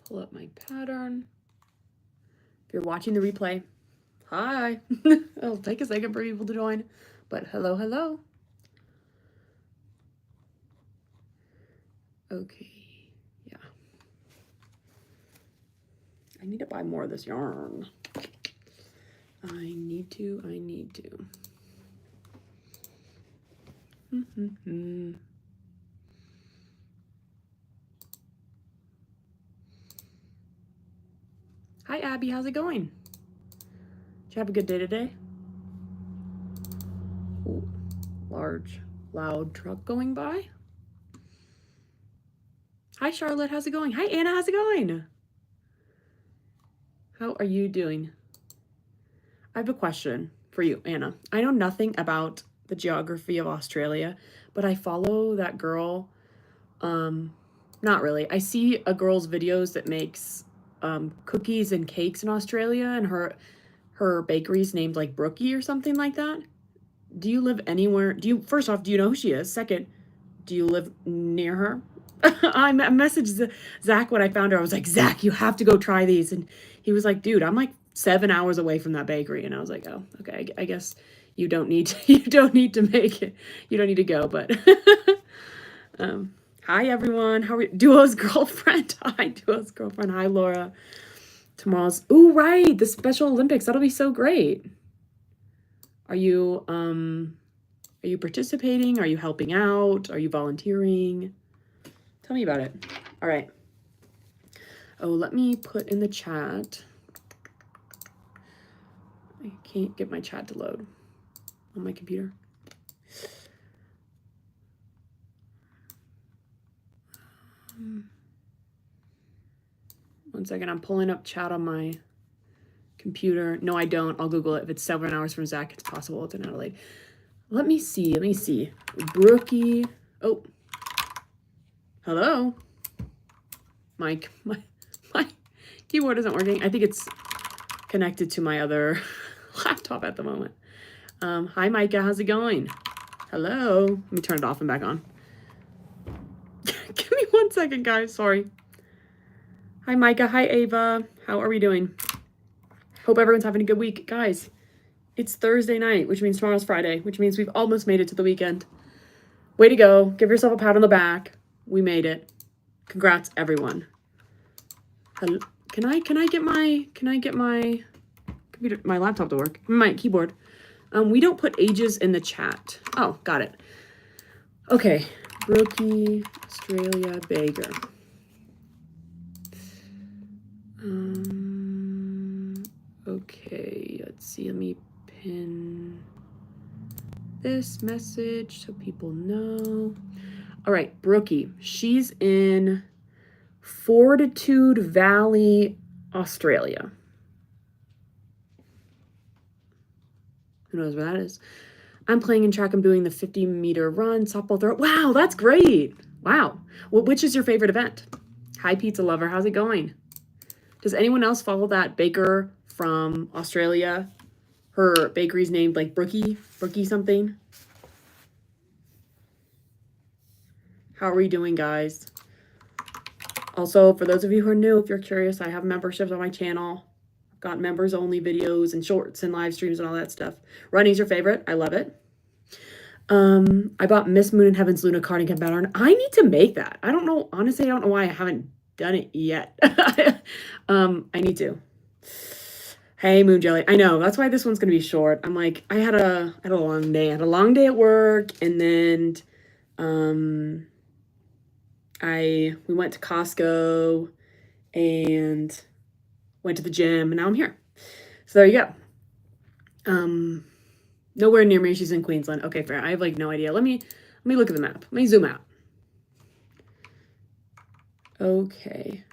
pull up my pattern. If you're watching the replay, hi. It'll take a second for people to join, but hello, hello. Okay, yeah. I need to buy more of this yarn. I need to. Hi, Abby. How's it going? Did you have a good day today? Ooh, large, loud truck going by. Hi, Charlotte. How's it going? Hi, Anna. How's it going? How are you doing? I have a question for you, Anna. I know nothing about the geography of Australia, but I follow that girl. Not really. I see a girl's videos that makes cookies and cakes in Australia, and her bakery's named like Brookie or something like that. Do you live anywhere? First off, do you know who she is? Second, do you live near her? I messaged Zach when I found her. I was like, Zach, you have to go try these. And he was like, dude, I'm like 7 hours away from that bakery. And I was like, oh, okay. I guess you don't need to make it. You don't need to go, but hi everyone. How are we? Duo's girlfriend. Hi, Duo's girlfriend. Hi, Laura. Tomorrow's right, the Special Olympics. That'll be so great. Are you participating? Are you helping out? Are you volunteering? Tell me about it. All right. Oh, let me put in the chat. I can't get my chat to load on my computer. One second, I'm pulling up chat on my computer. No, I don't. I'll Google it. If it's 7 hours from Zach, it's possible it's in Adelaide. Let me see. Brookie. Oh. Hello. Mike. My keyboard isn't working. I think it's connected to my other laptop at the moment. Hi, Micah. How's it going? Hello. Let me turn it off and back on. Give me 1 second, guys. Sorry. Hi, Micah. Hi, Ava. How are we doing? Hope everyone's having a good week. Guys, it's Thursday night, which means tomorrow's Friday, which means we've almost made it to the weekend. Way to go. Give yourself a pat on the back. We made it. Congrats, everyone. Hello. Can I get my computer, my laptop to work? My keyboard. We don't put ages in the chat. Oh, got it. Okay. Brookie, Australia, Baker. Okay, let's see. Let me pin this message so people know. All right, Brookie. She's in Fortitude Valley, Australia. Who knows where that is? I'm playing in track. I'm doing the 50-meter run, softball throw. Wow, that's great. Wow. Well, which is your favorite event? Hi, pizza lover. How's it going? Does anyone else follow that baker from Australia? Her bakery's named like Brookie something. How are we doing, guys? Also, for those of you who are new, if you're curious, I have memberships on my channel. I've got members only videos and shorts and live streams and all that stuff. Running's your favorite. I love it. I bought Miss Moon and Heaven's Luna cardigan pattern. I need to make that. I don't know. Honestly, I don't know why I haven't done it yet. I need to. Hey, Moon Jelly. I know. That's why this one's going to be short. I'm like, I had a long day. I had a long day at work, and then we went to Costco and went to the gym, and now I'm here. So there you go. Nowhere near me. She's in Queensland. Okay, fair. I have like no idea. Let me look at the map. Let me zoom out. Okay.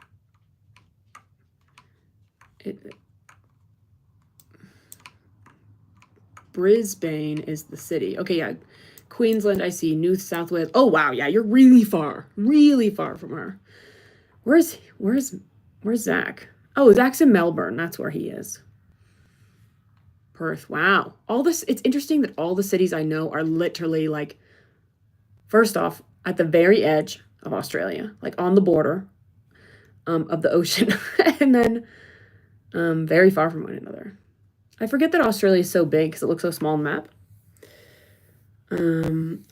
Brisbane is the city. Okay, yeah. Queensland, I see. New South Wales. Oh, wow. Yeah, you're really far from her. Where's Zach? Oh, Zach's in Melbourne. That's where he is. Perth. Wow. It's interesting that all the cities I know are literally like, first off, at the very edge of Australia, like on the border. of the ocean. And then very far from one another. I forget that Australia is so big because it looks so small on the map.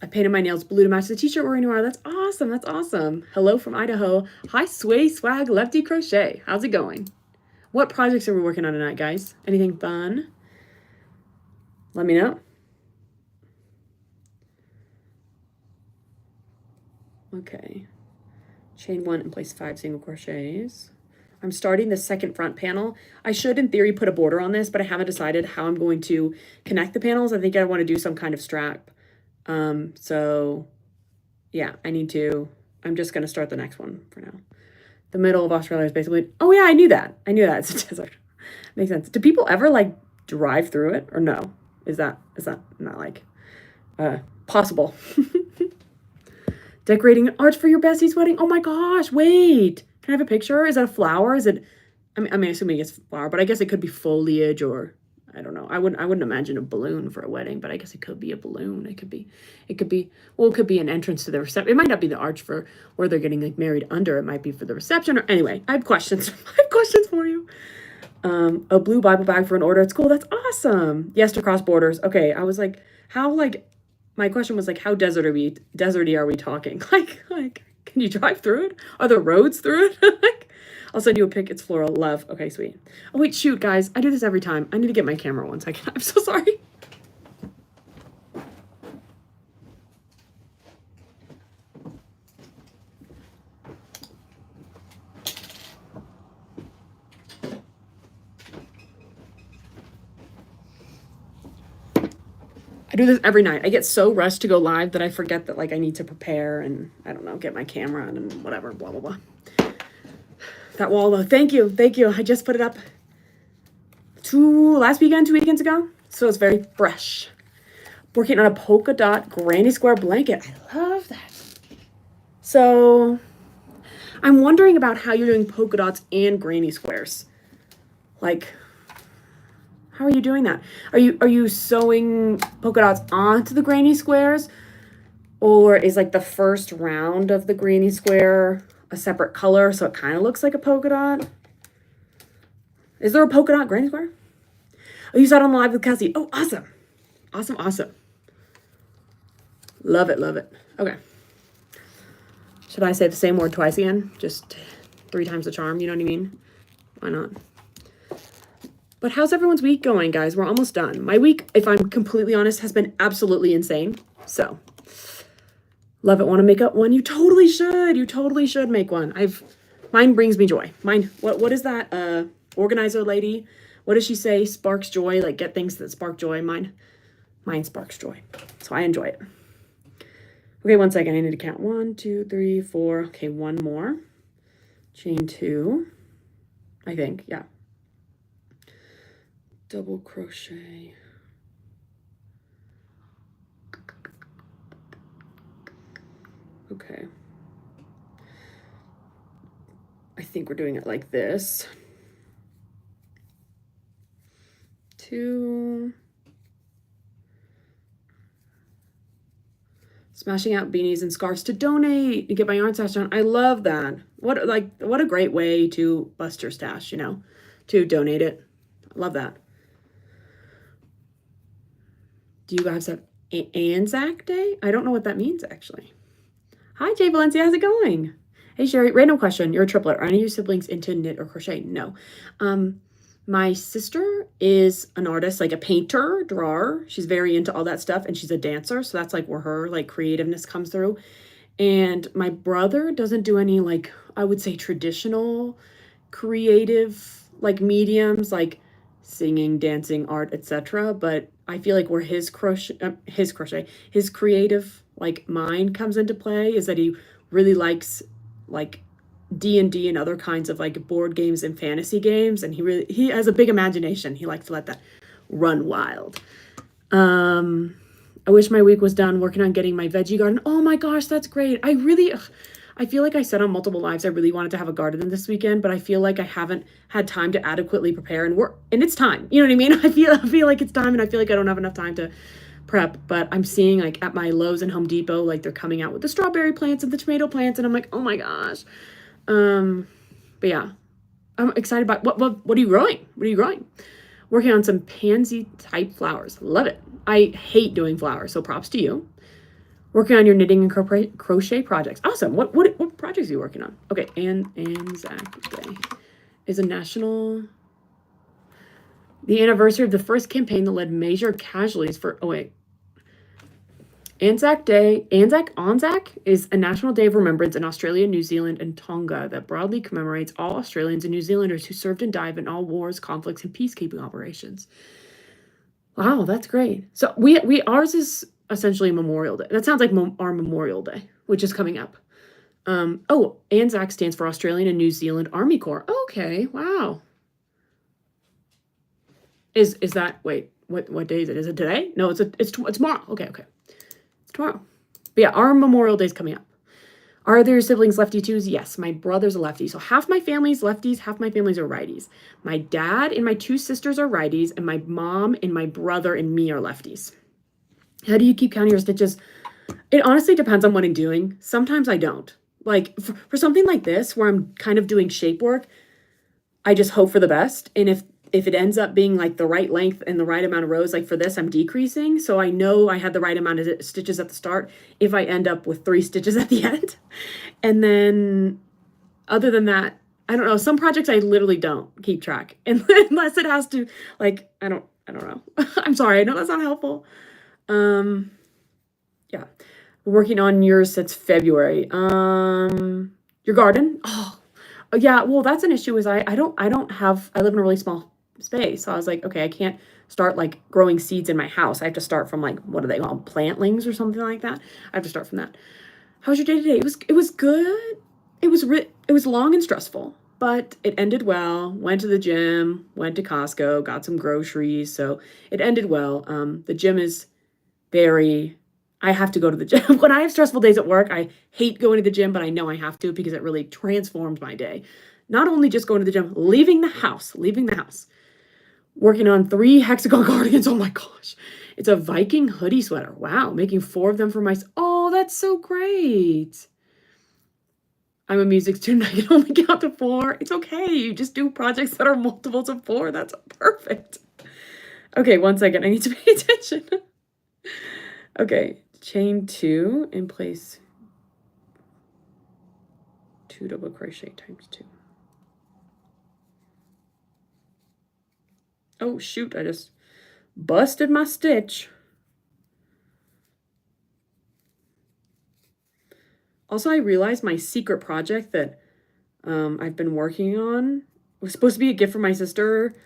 I painted my nails blue to match the t-shirt wearing tomorrow. That's awesome. That's awesome. Hello from Idaho. Hi, Sway Swag Lefty Crochet. How's it going? What projects are we working on tonight, guys? Anything fun? Let me know. Okay. Chain 1 and place 5 single crochets. I'm starting the second front panel. I should, in theory, put a border on this, but I haven't decided how I'm going to connect the panels. I think I want to do some kind of strap. So yeah, I'm just going to start the next one for now. The middle of Australia is basically, oh yeah, I knew that. It's a desert. Makes sense. Do people ever like drive through it or no? Is that not like, possible? Decorating an arch for your bestie's wedding. Oh my gosh, wait. Can I have a picture? Is that a flower? Is it, I'm assuming it's flower, but I guess it could be foliage or, I don't know. I wouldn't imagine a balloon for a wedding, but I guess it could be a balloon. It could be, well, it could be an entrance to the reception. It might not be the arch for where they're getting like married under. It might be for the reception or anyway, I have questions. I have questions for you. A blue Bible bag for an order at school. That's awesome. Yes, to cross borders. Okay. I was like, how, like, my question was like, how deserty are we talking? Like, can you drive through it? Are there roads through it? Like, I'll send you a pic. It's floral. Love. Okay, sweet. Oh, wait, shoot, guys. I do this every time. I need to get my camera 1 second. I'm so sorry. I do this every night. I get so rushed to go live that I forget that like I need to prepare and I don't know, get my camera and whatever, blah, blah, blah. That wall though, thank you. I just put it up last weekend, 2 weekends ago. So it's very fresh. Working on a polka dot granny square blanket. I love that. So I'm wondering about how you're doing polka dots and granny squares. Like, how are you doing that? Are you sewing polka dots onto the granny squares? Or is like the first round of the granny square a separate color so it kind of looks like a polka dot? Is there a polka dot granny square? Oh, you saw it on live with Kelsey. Oh, awesome. Awesome. Love it. Okay. Should I say the same word twice again? Just 3 times the charm, you know what I mean? Why not? But how's everyone's week going, guys? We're almost done. My week, if I'm completely honest, has been absolutely insane. So, love it. Want to make up one? You totally should. You totally should make one. Mine brings me joy. Mine, what is that? Organizer lady? What does she say? Sparks joy. Like, get things that spark joy. Mine sparks joy. So I enjoy it. Okay, 1 second. I need to count. 1, 2, 3, 4. Okay, one more. Chain 2. I think, yeah. Double crochet. Okay. I think we're doing it like this. 2. Smashing out beanies and scarves to donate and get my yarn stash done. I love that. What a great way to bust your stash, you know, to donate it. I love that. Do you guys have Anzac Day? I don't know what that means, actually. Hi, Jay Valencia. How's it going? Hey, Sherry. Random question. You're a triplet. Are any of your siblings into knit or crochet? No. My sister is an artist, like a painter, drawer. She's very into all that stuff, and she's a dancer. So that's like where her like creativeness comes through. And my brother doesn't do any like, I would say traditional creative like mediums like singing, dancing, art, etc. But I feel like where his creative like mind comes into play is that he really likes like D&D and other kinds of like board games and fantasy games, and he has a big imagination. He likes to let that run wild. I wish my week was done working on getting my veggie garden. Oh my gosh, that's great. I feel like I said on multiple lives I really wanted to have a garden this weekend, but I feel like I haven't had time to adequately prepare, and it's time. You know what I mean? I feel like it's time, and I feel like I don't have enough time to prep. But I'm seeing like at my Lowe's and Home Depot, like they're coming out with the strawberry plants and the tomato plants, and I'm like, oh my gosh. But yeah, I'm excited about what are you growing? What are you growing? Working on some pansy type flowers. Love it. I hate doing flowers, so props to you. Working on your knitting and crochet projects. Awesome. What projects are you working on? Okay, Anzac Day is a national. The anniversary of the first campaign that led major casualties for. Oh wait. Anzac Day, Anzac is a national day of remembrance in Australia, New Zealand, and Tonga that broadly commemorates all Australians and New Zealanders who served and died in all wars, conflicts, and peacekeeping operations. Wow, that's great. So ours is essentially Memorial Day. That sounds like our Memorial Day, which is coming up. Anzac stands for Australian and New Zealand Army Corps. Okay, wow. Is that wait? What day is it? Is it today? No, it's tomorrow. Okay. It's tomorrow. But yeah, our Memorial Day is coming up. Are there siblings lefty twos? Yes, my brother's a lefty. So half my family's lefties, half my family's are righties. My dad and my two sisters are righties, and my mom and my brother and me are lefties. How do you keep counting your stitches? It honestly depends on what I'm doing. Sometimes I don't. Like for something like this, where I'm kind of doing shape work, I just hope for the best. And if it ends up being like the right length and the right amount of rows, like for this, I'm decreasing. So I know I had the right amount of stitches at the start if I end up with 3 stitches at the end. And then other than that, I don't know. Some projects I literally don't keep track unless it has to, like, I don't know. I'm sorry. I know that's not helpful. Yeah. Working on yours since February. Your garden. Oh, yeah. Well, that's an issue is I live in a really small space. So I was like, okay, I can't start like growing seeds in my house. I have to start from like, what are they called? Plantlings or something like that. I have to start from that. How was your day today? It was good. It was long and stressful, but it ended well. Went to the gym, went to Costco, got some groceries. So it ended well. The gym is I have to go to the gym. When I have stressful days at work, I hate going to the gym, but I know I have to because it really transforms my day. Not only just going to the gym, leaving the house. Working on 3 hexagon cardigans. Oh my gosh. It's a Viking hoodie sweater. Wow. Making 4 of them for oh, that's so great. I'm a music student. I can only count to 4. It's okay. You just do projects that are multiples of 4. That's perfect. Okay, 1 second. I need to pay attention. Okay. Chain 2 and place 2 double crochet times 2. Oh, shoot, I just busted my stitch. Also, I realized my secret project that I've been working on was supposed to be a gift for my sister,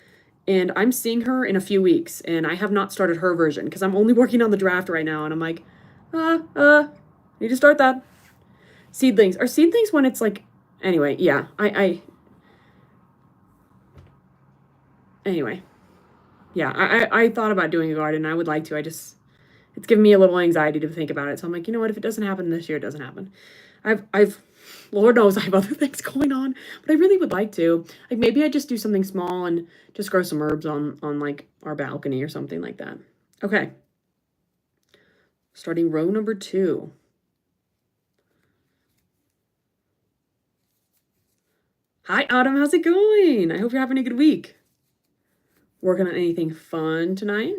and I'm seeing her in a few weeks, and I have not started her version because I'm only working on the draft right now, and I'm like, need to start that. Seedlings. Are seedlings when it's like, anyway, yeah, anyway. Yeah, I thought about doing a garden. I would like to. It's given me a little anxiety to think about it. So I'm like, you know what? If it doesn't happen this year, it doesn't happen. Lord knows I have other things going on, but I really would like to. Like maybe I just do something small and just grow some herbs on like our balcony or something like that. Okay. Starting row number 2. Hi, Autumn. How's it going? I hope you're having a good week. Working on anything fun tonight?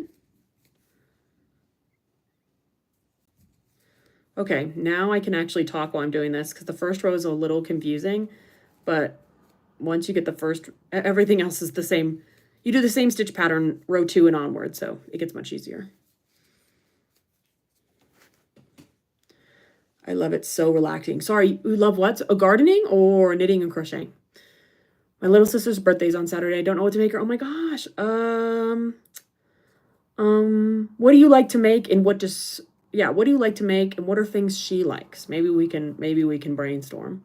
Okay, now I can actually talk while I'm doing this because the first row is a little confusing, but once you get the first, everything else is the same. You do the same stitch pattern row 2 and onward, so it gets much easier. I love it. So relaxing. Sorry, you love what? Gardening or knitting and crocheting? My little sister's birthday is on Saturday. I don't know what to make her. Oh my gosh. What do you like to make and what do you like to make and what are things she likes? Maybe we can brainstorm.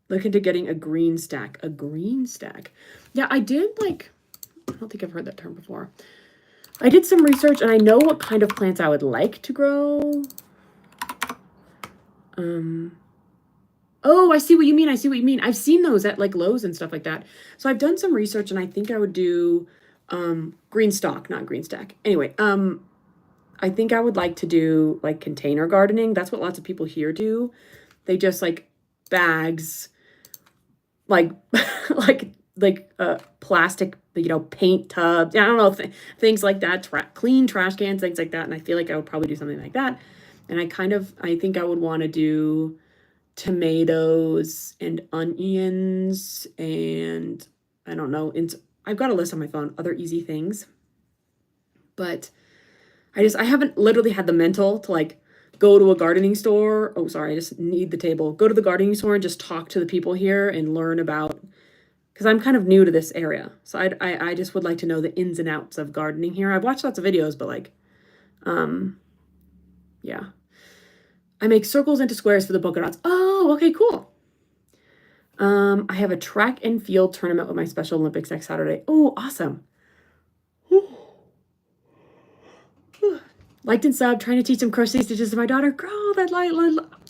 Look into getting a green stack. A green stack. Yeah, I did I don't think I've heard that term before. I did some research and I know what kind of plants I would like to grow. Oh, I see what you mean. I've seen those at like Lowe's and stuff like that. So I've done some research and I think I would do green stalk, not green stack. Anyway, I think I would like to do like container gardening. That's what lots of people here do. They just like bags, like plastic, paint tubs. I don't know, things like that, clean trash cans, things like that. And I feel like I would probably do something like that. And I think I would want to do tomatoes and onions and I don't know. I've got a list on my phone, other easy things. But I haven't literally had the mental to like go to a gardening store. Oh, sorry, I just need the table. Go to the gardening store and just talk to the people here and learn about, because I'm kind of new to this area. So I just would like to know the ins and outs of gardening here. I've watched lots of videos, but like, yeah. I make circles into squares for the polka dots. Oh, okay, cool. I have a track and field tournament with my Special Olympics next Saturday. Oh, awesome. Liked and subbed, trying to teach some crochet stitches to my daughter. Girl, that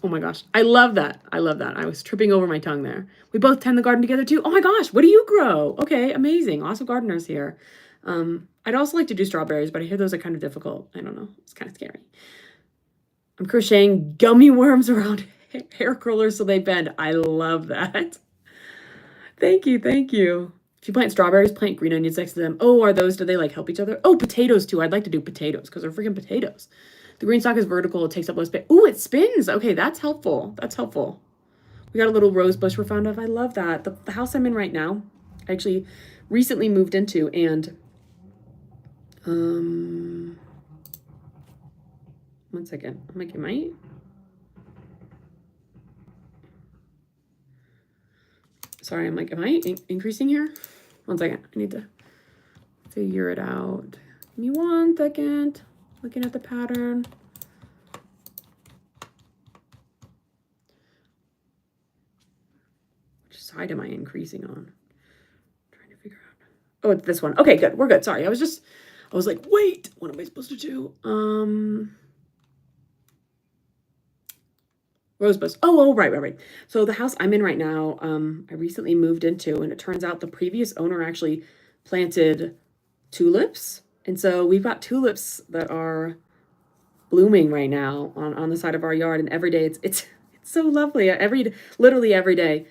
oh my gosh. I love that. I love that. I was tripping over my tongue there. We both tend the garden together too. Oh my gosh, what do you grow? Okay, amazing. Awesome gardeners here. I'd also like to do strawberries, but I hear those are kind of difficult. I don't know. It's kind of scary. I'm crocheting gummy worms around hair curlers so they bend. I love that. Thank you. Thank you. If you plant strawberries, plant green onions next to them. Oh, do they like help each other? Oh, potatoes too. I'd like to do potatoes because they're freaking potatoes. The green stalk is vertical. It takes up less space. Oh, it spins. Okay, that's helpful. That's helpful. We got a little rose bush we're fond of. I love that. The house I'm in right now, I actually recently moved into, and one second. I'm like, am I? Sorry, I'm like, am I increasing here? One second. I need to figure it out. Give me 1 second. Looking at the pattern. Which side am I increasing on? I'm trying to figure out. Oh, it's this one. Okay, good. We're good. Sorry. I was like, wait, what am I supposed to do? Rosebus. Oh, right. So the house I'm in right now, I recently moved into, and it turns out the previous owner actually planted tulips. And so we've got tulips that are blooming right now on the side of our yard. And every day it's so lovely. Literally every day,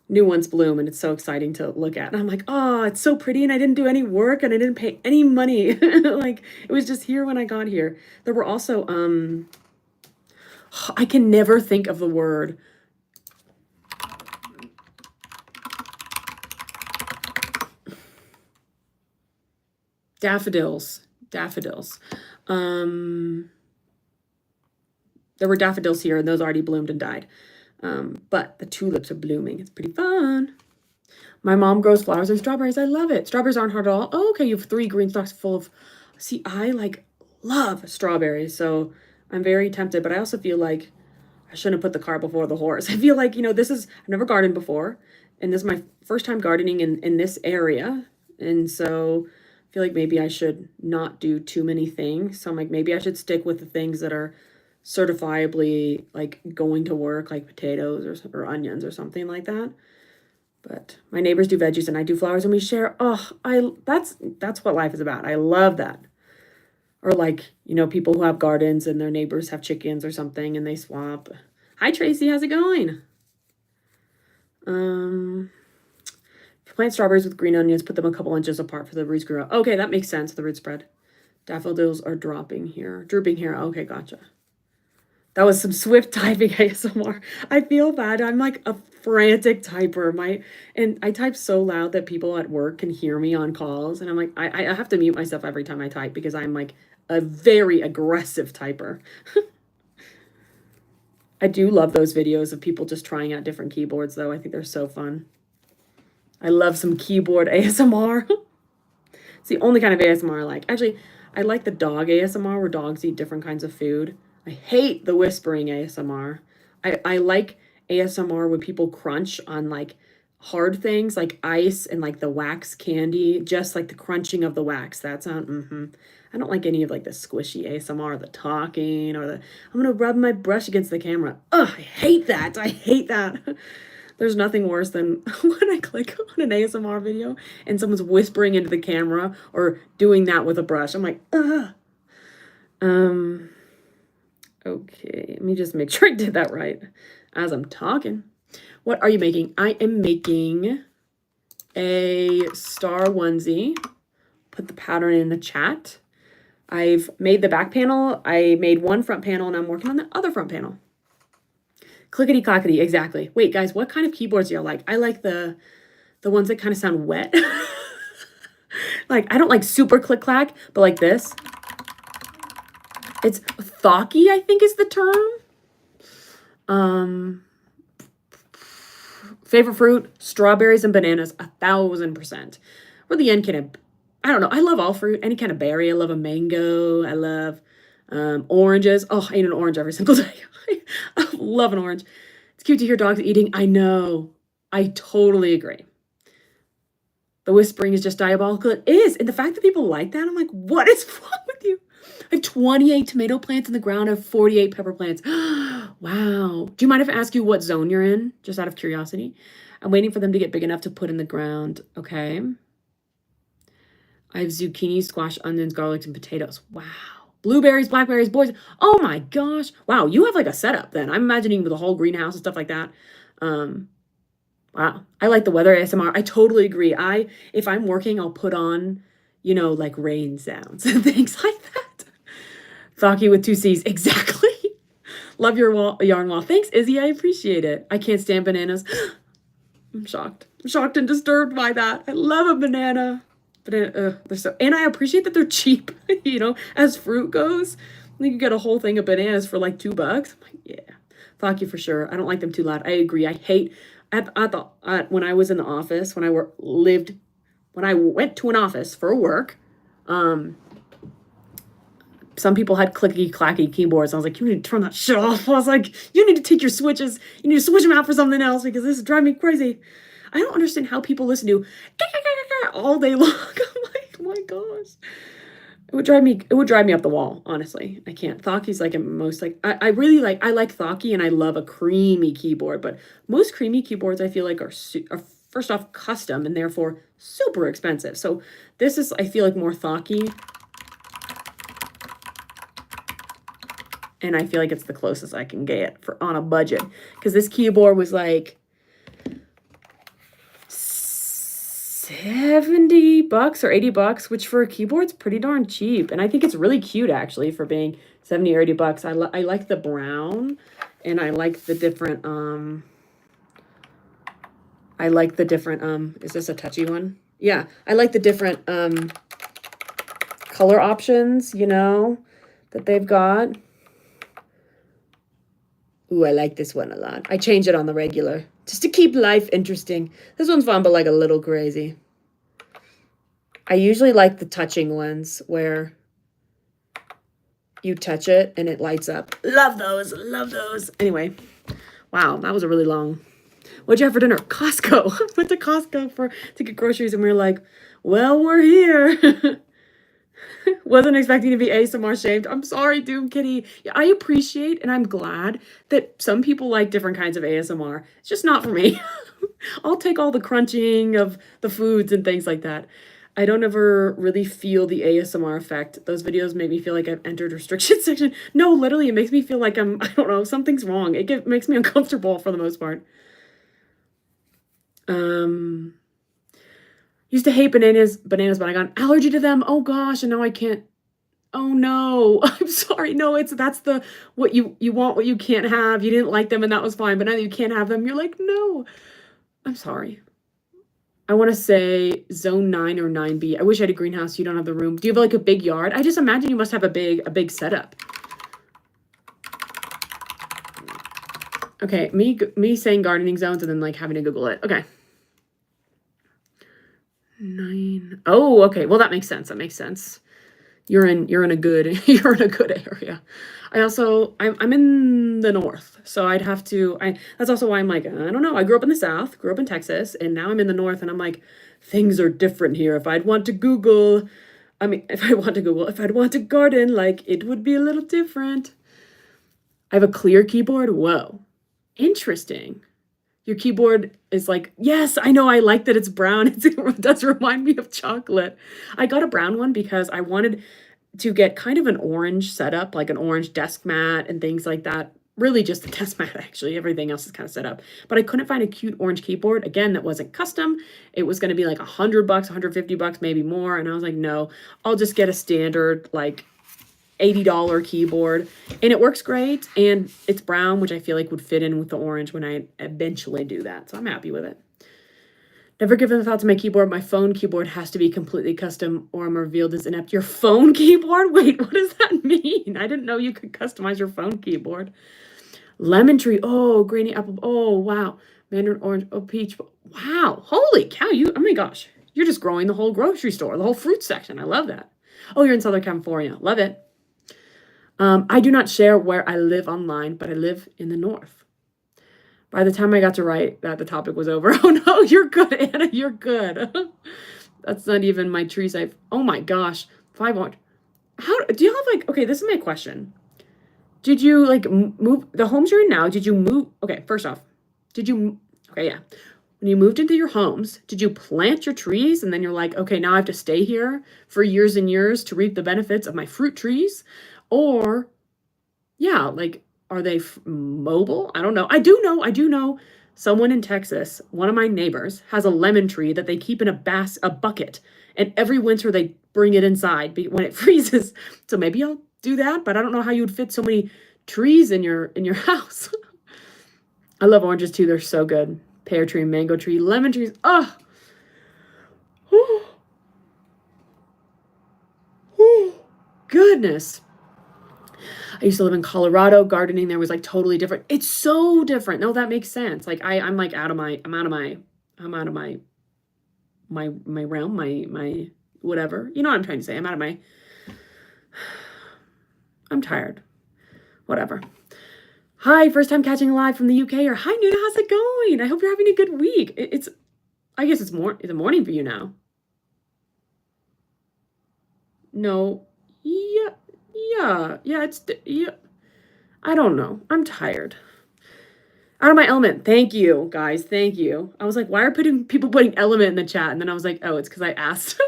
new ones bloom, and it's so exciting to look at. And I'm like, oh, it's so pretty, and I didn't do any work, and I didn't pay any money. Like, it was just here when I got here. There were also I can never think of the word. Daffodils. There were daffodils here, and those already bloomed and died. But the tulips are blooming. It's pretty fun. My mom grows flowers and strawberries. I love it. Strawberries aren't hard at all. Oh, okay, you have 3 green stalks full of... See, I love strawberries, so I'm very tempted, but I also feel like I shouldn't have put the cart before the horse. I feel like, I've never gardened before, and this is my first time gardening in this area, and so I feel like maybe I should not do too many things. So I'm like, maybe I should stick with the things that are certifiably like going to work, like potatoes or onions or something like that. But my neighbors do veggies and I do flowers and we share. Oh, that's what life is about. I love that. Or like, people who have gardens and their neighbors have chickens or something and they swap. Hi, Tracy. How's it going? If you plant strawberries with green onions, put them a couple inches apart for the roots grow. Okay, that makes sense. The root spread. Daffodils are drooping here. Okay, gotcha. That was some swift typing ASMR. I feel bad. I'm like a frantic typer. And I type so loud that people at work can hear me on calls. And I'm like, I have to mute myself every time I type because I'm like a very aggressive typer. I do love those videos of people just trying out different keyboards, though. I think they're so fun. I love some keyboard ASMR. It's the only kind of ASMR I like. Actually, I like the dog ASMR where dogs eat different kinds of food. I hate the whispering ASMR. I like ASMR when people crunch on like hard things like ice and like the wax candy, just like the crunching of the wax. That's on. I don't like any of like the squishy ASMR, the talking, or the I'm gonna rub my brush against the camera. Ugh, I hate that. I hate that. There's nothing worse than when I click on an ASMR video and someone's whispering into the camera or doing that with a brush. I'm like, ugh. Okay, let me just make sure I did that right as I'm talking. What are you making? I am making a star onesie. Put the pattern in the chat. I've made the back panel. I made one front panel, and I'm working on the other front panel. Clickety clackety, exactly. Wait, guys, what kind of keyboards do y'all like? I like the ones that kind of sound wet. Like, I don't like super click clack, but like this. It's thocky, I think is the term. Favorite fruit, strawberries and bananas, 1000%. Or the end kind of, I don't know. I love all fruit, any kind of berry. I love a mango. I love oranges. Oh, I eat an orange every single day. I love an orange. It's cute to hear dogs eating. I know. I totally agree. The whispering is just diabolical. It is. And the fact that people like that, I'm like, what is wrong with you? I have 28 tomato plants in the ground. I have 48 pepper plants. Wow. Do you mind if I ask you what zone you're in? Just out of curiosity. I'm waiting for them to get big enough to put in the ground. Okay. I have zucchini, squash, onions, garlics, and potatoes. Wow. Blueberries, blackberries, boys. Oh my gosh. Wow. You have like a setup then. I'm imagining with a whole greenhouse and stuff like that. Wow. I like the weather ASMR. I totally agree. If I'm working, I'll put on, like rain sounds and things like that. Thocky with 2 C's. Exactly. Love your yarn wall. Thanks, Izzy. I appreciate it. I can't stand bananas. I'm shocked. I'm shocked and disturbed by that. I love a banana. They're and I appreciate that they're cheap, as fruit goes. You can get a whole thing of bananas for like $2. I'm like, yeah. Thocky for sure. I don't like them too loud. I agree. I hate when I was in the office, when I went to an office for work, some people had clicky clacky keyboards. I was like, you need to turn that shit off. I was like, you need to take your switches. You need to switch them out for something else because this is driving me crazy. I don't understand how people listen to all day long. I'm like, oh my gosh. It would drive me up the wall, honestly. I can't. Thocky's like most like I like Thocky and I love a creamy keyboard, but most creamy keyboards I feel like are first off custom and therefore super expensive. So this is, I feel like, more Thocky. And I feel like it's the closest I can get on a budget. Because this keyboard was like $70 or $80, which for a keyboard's pretty darn cheap. And I think it's really cute actually for being $70 or $80. I like the brown, and I like the different is this a touchy one? Yeah, I like the different color options, that they've got. Ooh, I like this one a lot. I change it on the regular just to keep life interesting. This one's fun, but like a little crazy. I usually like the touching ones where you touch it and it lights up. Love those. Love those. Anyway, wow, that was a really long. What'd you have for dinner? Costco. Went to Costco to get groceries, and we were like, well, we're here. Wasn't expecting to be ASMR shamed. I'm sorry, Doom Kitty. Yeah, I appreciate and I'm glad that some people like different kinds of ASMR. It's just not for me. I'll take all the crunching of the foods and things like that. I don't ever really feel the ASMR effect. Those videos make me feel like I've entered restriction section. No, literally, it makes me feel like I don't know, something's wrong. It makes me uncomfortable for the most part. Used to hate bananas, but I got an allergy to them. Oh gosh, and now I can't. Oh no, I'm sorry. No, that's the what you want, what you can't have. You didn't like them and that was fine, but now that you can't have them, you're like, no. I'm sorry. I want to say zone 9 or 9B. I wish I had a greenhouse. You don't have the room. Do you have like a big yard? I just imagine you must have a big setup. Okay, me saying gardening zones and then like having to Google it. Okay. 9. Oh, okay. Well, that makes sense. That makes sense. You're in a good area. I'm in the north, so I'd have to. That's also why I'm like, I don't know. I grew up in the South, grew up in Texas, and now I'm in the north, and I'm like, things are different here. If I'd want to garden, like it would be a little different. I have a clear keyboard. Whoa, interesting. Your keyboard is like, yes, I know. I like that it's brown. It does remind me of chocolate. I got a brown one because I wanted to get kind of an orange setup, like an orange desk mat and things like that. Really just the desk mat, actually. Everything else is kind of set up. But I couldn't find a cute orange keyboard. Again, that wasn't custom. It was going to be like $100, $150, maybe more. And I was like, no, I'll just get a standard, like, $80 keyboard. And it works great. And it's brown, which I feel like would fit in with the orange when I eventually do that. So I'm happy with it. Never given the thought to my keyboard. My phone keyboard has to be completely custom or I'm revealed as inept. Your phone keyboard? Wait, what does that mean? I didn't know you could customize your phone keyboard. Lemon tree. Oh, granny apple. Oh, wow. Mandarin orange. Oh, peach. Wow. Holy cow. Oh my gosh. You're just growing the whole grocery store, the whole fruit section. I love that. Oh, you're in Southern California. Love it. I do not share where I live online, but I live in the north. By the time I got to write that, the topic was over. Oh no, you're good, Anna. You're good. That's not even my trees. Oh my gosh. 5 orange. How do you have like, okay, this is my question. Did you like move the homes you're in now? Did you move? Okay, first off, okay, yeah. When you moved into your homes, did you plant your trees and then you're like, okay, now I have to stay here for years and years to reap the benefits of my fruit trees? Or, yeah, like, are they mobile? I don't know. I do know someone in Texas, one of my neighbors, has a lemon tree that they keep in a bucket. And every winter they bring it inside when it freezes. So maybe I'll do that, but I don't know how you would fit so many trees in your house. I love oranges too. They're so good. Pear tree, mango tree, lemon trees. Oh. Goodness. I used to live in Colorado. Gardening there was like totally different. It's so different. No, that makes sense. Like I'm like out of my realm, my whatever. You know what I'm trying to say? I'm tired. Whatever. Hi, first time catching live from the UK. Or hi, Nuna, how's it going? I hope you're having a good week. I guess it's the morning for you now. No. Yeah. Yeah. I don't know. I'm tired. Out of my element. Thank you, guys. Thank you. I was like, why are people putting element in the chat? And then I was like, oh, it's because I asked.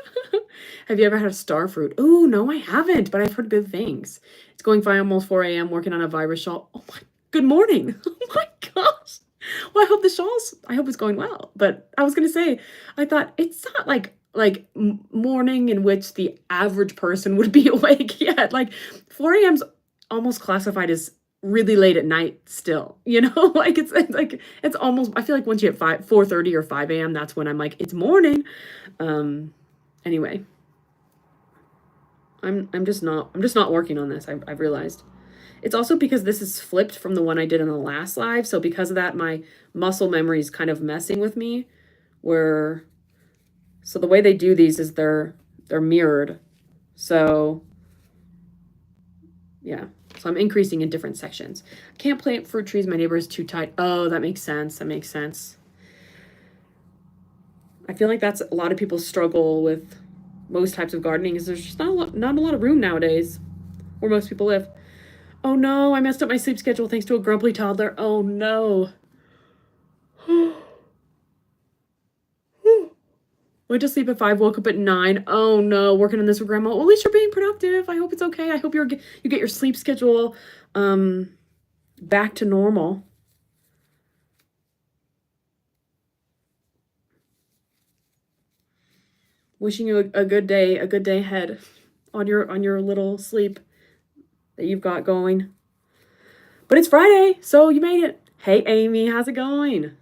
Have you ever had a star fruit? Oh, no, I haven't, but I've heard good things. It's going fine, almost 4 a.m. working on a virus shawl. Oh my, good morning. Oh my gosh. Well, I hope it's going well. But I was going to say, I thought it's not like morning in which the average person would be awake yet. Like 4 a.m.'s almost classified as really late at night still, you know. Like it's almost, I feel like once you hit 4:30 or 5 a.m. that's when I'm like, it's morning. Anyway, I'm just not working on this. I've realized it's also because this is flipped from the one I did in the last live, so because of that my muscle memory is kind of messing with me. So the way they do these is they're mirrored. So yeah. So I'm increasing in different sections. Can't plant fruit trees. My neighbor is too tight. Oh, that makes sense. That makes sense. I feel like that's a lot of people struggle with most types of gardening is there's just not a lot of room nowadays where most people live. Oh no, I messed up my sleep schedule thanks to a grumpy toddler. Oh no. Went to sleep at 5, woke up at 9. Oh no, working on this with grandma. Well, at least you're being productive. I hope it's okay. I hope you get your sleep schedule back to normal. Wishing you a good day ahead on your little sleep that you've got going. But it's Friday, so you made it. Hey Amy, how's it going?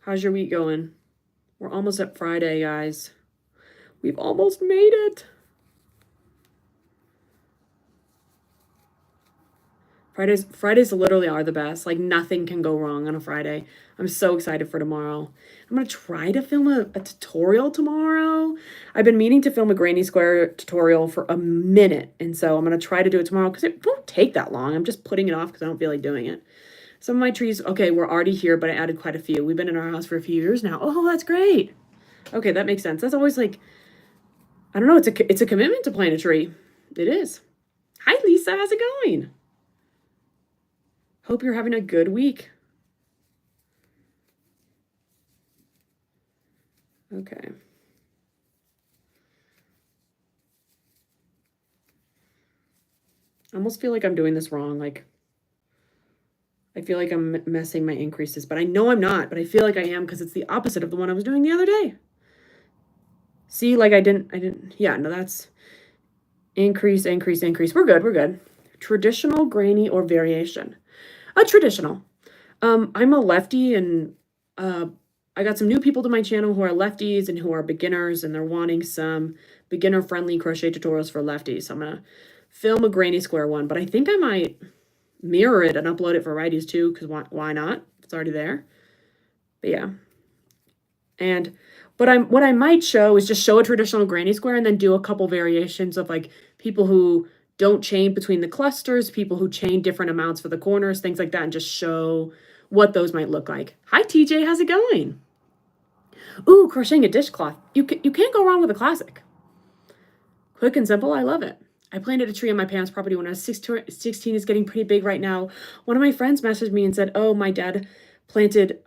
How's your week going? We're almost at Friday, guys. We've almost made it. Fridays literally are the best. Like nothing can go wrong on a Friday. I'm so excited for tomorrow. I'm going to try to film a tutorial tomorrow. I've been meaning to film a Granny Square tutorial for a minute. And so I'm going to try to do it tomorrow because it won't take that long. I'm just putting it off because I don't feel like doing it. Some of my trees, okay, we're already here, but I added quite a few. We've been in our house for a few years now. Oh, that's great. Okay, that makes sense. That's always like, I don't know, it's a commitment to plant a tree. It is. Hi, Lisa. How's it going? Hope you're having a good week. Okay. I almost feel like I'm doing this wrong. Like, I feel like I'm messing my increases, but I know I'm not, but I feel like I am because it's the opposite of the one I was doing the other day. See, like I didn't, yeah, no, that's increase, increase, increase. We're good, we're good. Traditional, granny, or variation? A traditional. I'm a lefty, and I got some new people to my channel who are lefties and who are beginners, and they're wanting some beginner-friendly crochet tutorials for lefties. So I'm gonna film a granny square one, but I think I might mirror it and upload it for righties too, because why not? It's already there. But yeah. And what I might show is just show a traditional granny square and then do a couple variations of like people who don't chain between the clusters, people who chain different amounts for the corners, things like that, and just show what those might look like. Hi TJ, how's it going? Ooh, crocheting a dishcloth. You can't go wrong with a classic. Quick and simple, I love it. I planted a tree on my parents' property when I was 16. It's getting pretty big right now. One of my friends messaged me and said, oh, my dad planted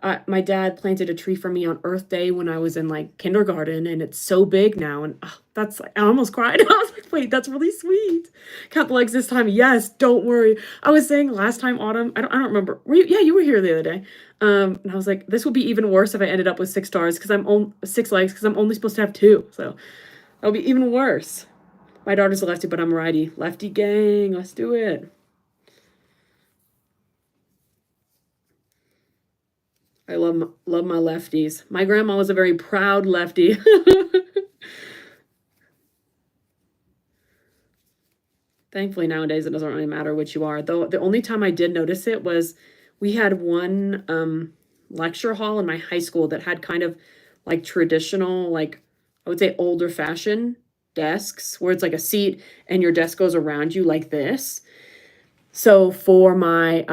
a tree for me on Earth Day when I was in like kindergarten, and it's so big now. And that's like, I almost cried. I was like, wait, that's really sweet. Count the legs this time. Yes, don't worry. I was saying last time autumn, I don't remember. Yeah, you were here the other day. And I was like, this would be even worse if I ended up with 6 stars because I'm 6 legs because I'm only supposed to have 2. So that'll be even worse. My daughter's a lefty, but I'm a righty. Lefty gang, let's do it. I love my lefties. My grandma was a very proud lefty. Thankfully, nowadays, it doesn't really matter which you are. Though the only time I did notice it was we had one lecture hall in my high school that had kind of like traditional, like I would say older fashioned desks where it's like a seat and your desk goes around you like this. So for my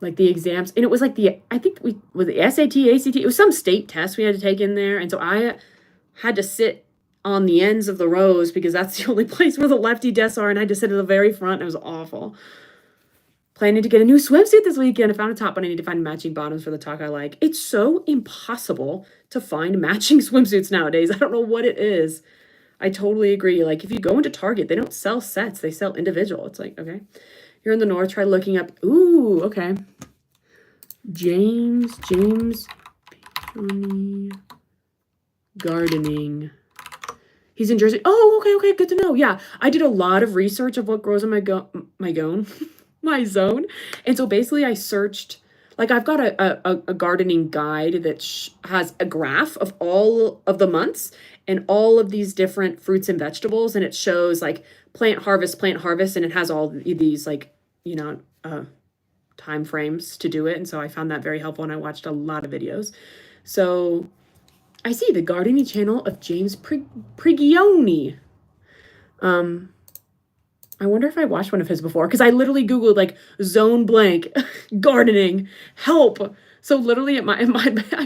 like the exams, and it was like I think was the SAT, ACT, it was some state test we had to take in there, and so I had to sit on the ends of the rows because that's the only place where the lefty desks are, and I had to sit at the very front. It was awful. Planning to get a new swimsuit this weekend. I found a top, but I need to find matching bottoms for the top I like. It's so impossible to find matching swimsuits nowadays. I don't know what it is. I totally agree. Like, if you go into Target, they don't sell sets. They sell individual. It's like, okay. You're in the north. Try looking up. Ooh, okay. James Peony Gardening. He's in Jersey. Oh, okay. Good to know. Yeah, I did a lot of research of what grows in my zone. And so basically I searched, like I've got a gardening guide that has a graph of all of the months and all of these different fruits and vegetables. And it shows like plant harvest. And it has all these like, time frames to do it. And so I found that very helpful and I watched a lot of videos. So I see the gardening channel of James Prigioni. I wonder if I watched one of his before, because I literally Googled like zone blank gardening help. So literally I think I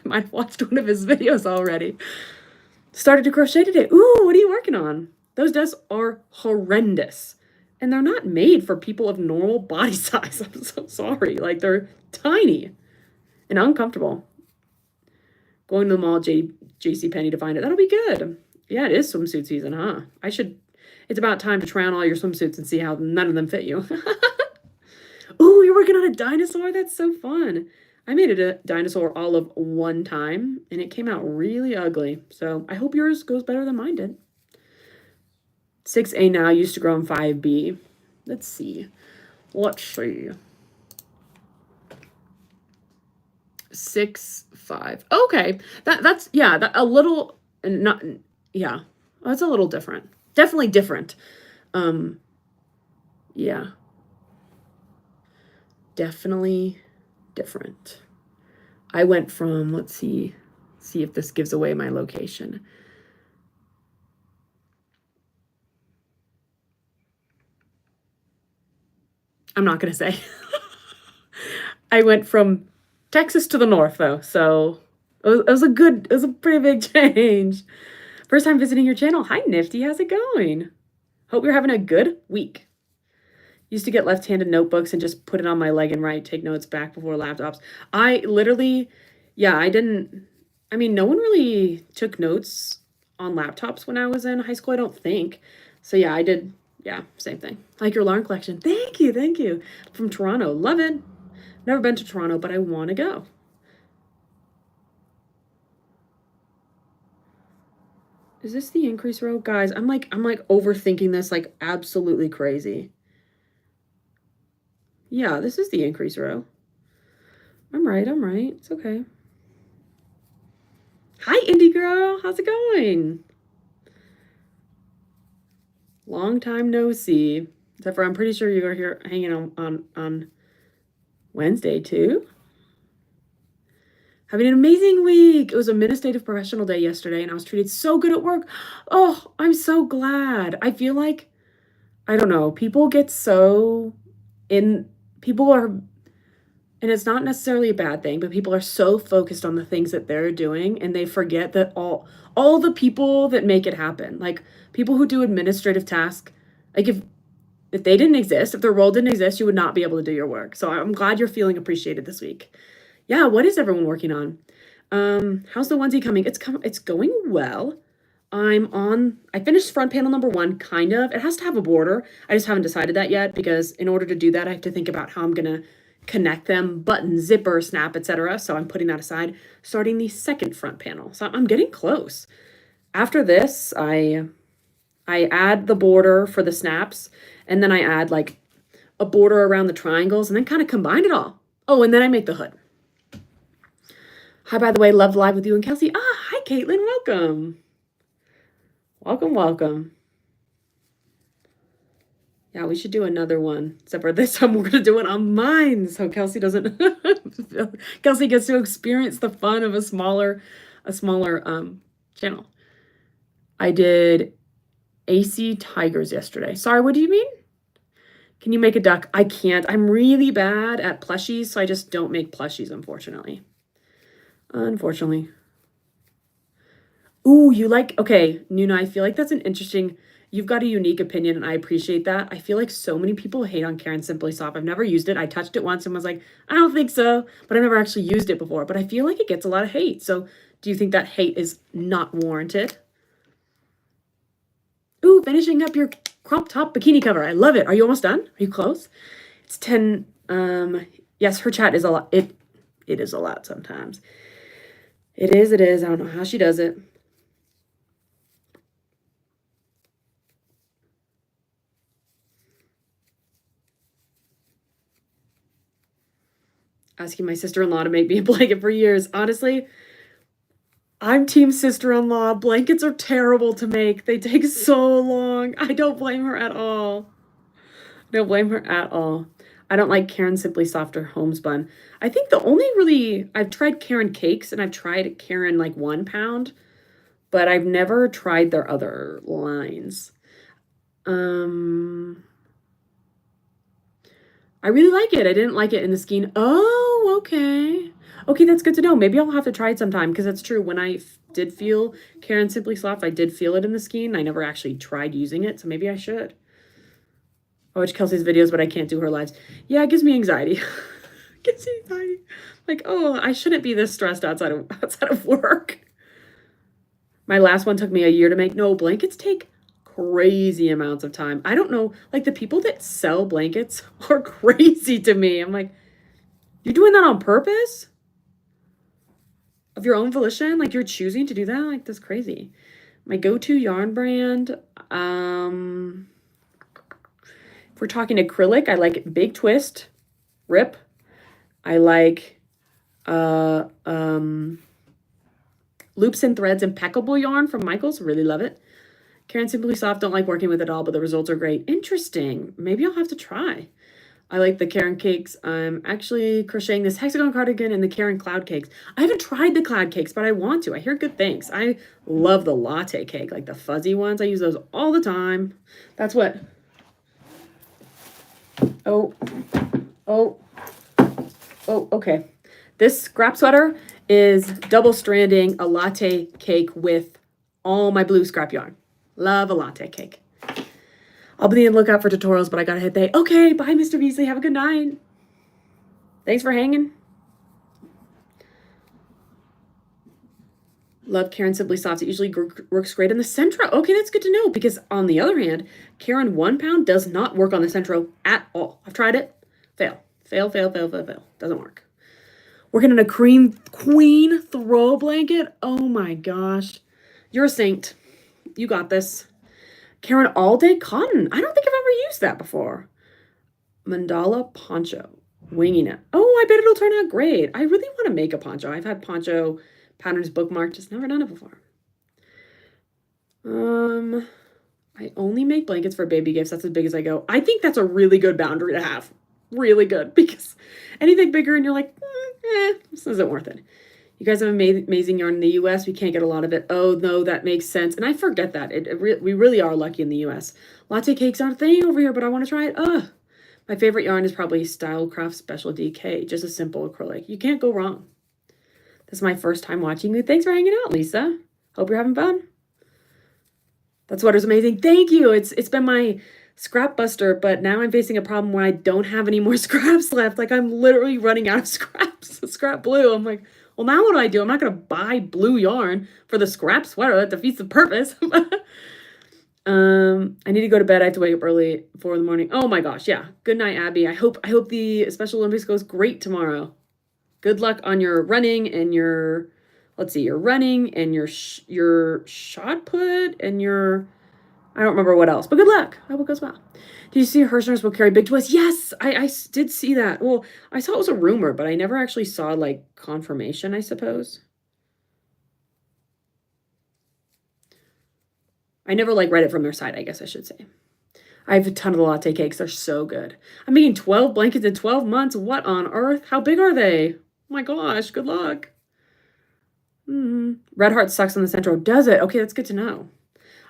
might have watched one of his videos already. Started to crochet today. Ooh, what are you working on? Those desks are horrendous. And they're not made for people of normal body size. I'm so sorry. Like, they're tiny and uncomfortable. Going to the mall, JCPenney to find it. That'll be good. Yeah, it is swimsuit season, huh? It's about time to try on all your swimsuits and see how none of them fit you. Ooh, you're working on a dinosaur? That's so fun. I made a dinosaur all of one time, and it came out really ugly. So I hope yours goes better than mine did. 6A now, used to grow in 5B. Let's see. 6-5. Okay. That's a little not yeah. That's a little different. Definitely different. Yeah. Definitely different. I went from, let's see if this gives away my location. I'm not going to say. I went from Texas to the north, though, so it was a pretty big change. First time visiting your channel. Hi, Nifty. How's it going? Hope you're having a good week. Used to get left-handed notebooks and just put it on my leg and write, take notes back before laptops. I literally, no one really took notes on laptops when I was in high school, I don't think. So yeah, I did Yeah, same thing. Like your yarn collection. Thank you, thank you. From Toronto. Love it. Never been to Toronto, but I want to go. Is this the increase row? Guys, I'm like overthinking this like absolutely crazy. Yeah, this is the increase row. I'm right. It's okay. Hi, indie girl. How's it going? Long time no see. Except for I'm pretty sure you were here hanging on Wednesday too. Having an amazing week. It was Administrative Professional Day yesterday and I was treated so good at work. Oh, I'm so glad. I feel like, I don't know, people get so people are, and it's not necessarily a bad thing, but people are so focused on the things that they're doing and they forget that all the people that make it happen, like people who do administrative tasks, like if they didn't exist, if their role didn't exist, you would not be able to do your work. So I'm glad you're feeling appreciated this week. Yeah, what is everyone working on? How's the onesie coming? It's going well. I finished front panel number 1, kind of. It has to have a border. I just haven't decided that yet because in order to do that, I have to think about how I'm gonna connect them, button, zipper, snap, etc. So I'm putting that aside, starting the second front panel. So I'm getting close. After this, I add the border for the snaps, and then I add like a border around the triangles, and then kind of combine it all. Oh, and then I make the hood. Hi, by the way, love live with you and Kelsey. Hi, Caitlin, welcome. Welcome. Yeah, we should do another one. Except for this time, we're going to do it on mine. So Kelsey doesn't, Kelsey gets to experience the fun of a smaller channel. I did AC Tigers yesterday. Sorry, what do you mean? Can you make a duck? I can't. I'm really bad at plushies, so I just don't make plushies, unfortunately. Ooh, okay, Nuna, I feel like that's an interesting, you've got a unique opinion and I appreciate that. I feel like so many people hate on Karen Simply Soft. I've never used it. I touched it once and was like, I don't think so, but I've never actually used it before. But I feel like it gets a lot of hate. So do you think that hate is not warranted? Ooh, finishing up your crop top bikini cover. I love it. Are you almost done? Are you close? It's 10. Yes, her chat is a lot. It is a lot sometimes. It is. I don't know how she does it. Asking my sister-in-law to make me a blanket for years. Honestly, I'm team sister-in-law. Blankets are terrible to make. They take so long. I don't blame her at all. I don't like Karen Simply Soft or Homespun. I think the only I've tried Karen Cakes and I've tried Karen like 1 pound, but I've never tried their other lines. I really like it. I didn't like it in the skein. Oh, okay. Okay, that's good to know. Maybe I'll have to try it sometime because that's true. When I did feel Karen Simply Soft, I did feel it in the skein. I never actually tried using it, so maybe I should. I watch Kelsey's videos, but I can't do her lives. Yeah, it gives me anxiety. Gives me anxiety. Like, oh, I shouldn't be this stressed outside of work. My last one took me a year to make. No, blankets take crazy amounts of time. I don't know, like the people that sell blankets are crazy to me. I'm like, you're doing that on purpose? Of your own volition? Like you're choosing to do that? Like that's crazy. My go-to yarn brand, if we're talking acrylic, I like Big Twist, Rip. I like Loops and Threads Impeccable yarn from Michaels. Really love it. Karen Simply Soft, don't like working with it all, but the results are great. Interesting. Maybe I'll have to try. I like the Karen Cakes. I'm actually crocheting this hexagon cardigan and the Karen Cloud Cakes. I haven't tried the Cloud Cakes, but I want to. I hear good things. I love the latte cake, like the fuzzy ones. I use those all the time. That's what... Oh, okay. This scrap sweater is double stranding a latte cake with all my blue scrap yarn. Love a latte cake. I'll be on the lookout for tutorials, but I gotta hit that. Okay, bye, Mr. Beasley. Have a good night. Thanks for hanging. Love Karen Simply Softs. It usually works great in the Centro. Okay, that's good to know, because on the other hand, Karen 1 pound does not work on the Centro at all. I've tried it. Fail. Fail, fail, fail, fail, fail. Doesn't work. Working in a cream queen throw blanket. Oh my gosh. You're a saint. You got this. Karen All Day Cotton. I don't think I've ever used that before. Mandala Poncho. Winging it. Oh, I bet it'll turn out great. I really want to make a poncho. I've had poncho patterns bookmarked, just never done it before. I only make blankets for baby gifts. That's as big as I go. I think that's a really good boundary to have. Really good, because anything bigger and you're like, this isn't worth it. You guys have amazing yarn in the U.S. We can't get a lot of it. Oh, no, that makes sense. And I forget that. We really are lucky in the U.S. Latte cakes aren't a thing over here, but I want to try it. Ugh. My favorite yarn is probably Stylecraft Special DK. Just a simple acrylic. You can't go wrong. This is my first time watching you. Thanks for hanging out, Lisa. Hope you're having fun. That sweater's amazing. Thank you. It's been my scrap buster, but now I'm facing a problem where I don't have any more scraps left. Like, I'm literally running out of scraps. Scrap blue. I'm like, well, now what do I do? I'm not going to buy blue yarn for the scrap sweater. That defeats the purpose. I need to go to bed. I have to wake up early, 4 in the morning. Oh my gosh. Yeah. Good night, Abby. I hope the Special Olympics goes great tomorrow. Good luck on your running and your, let's see, your running and your shot put and your, I don't remember what else, but good luck. I hope it goes well. Did you see Hirschner's will carry big twist? Yes, I did see that. Well, I saw it was a rumor, but I never actually saw like confirmation, I suppose. I never like read it from their side, I guess I should say. I have a ton of the latte cakes. They're so good. I'm making 12 blankets in 12 months. What on earth? How big are they? Oh my gosh, good luck. Red Heart sucks on the Centro. Does it? Okay, that's good to know.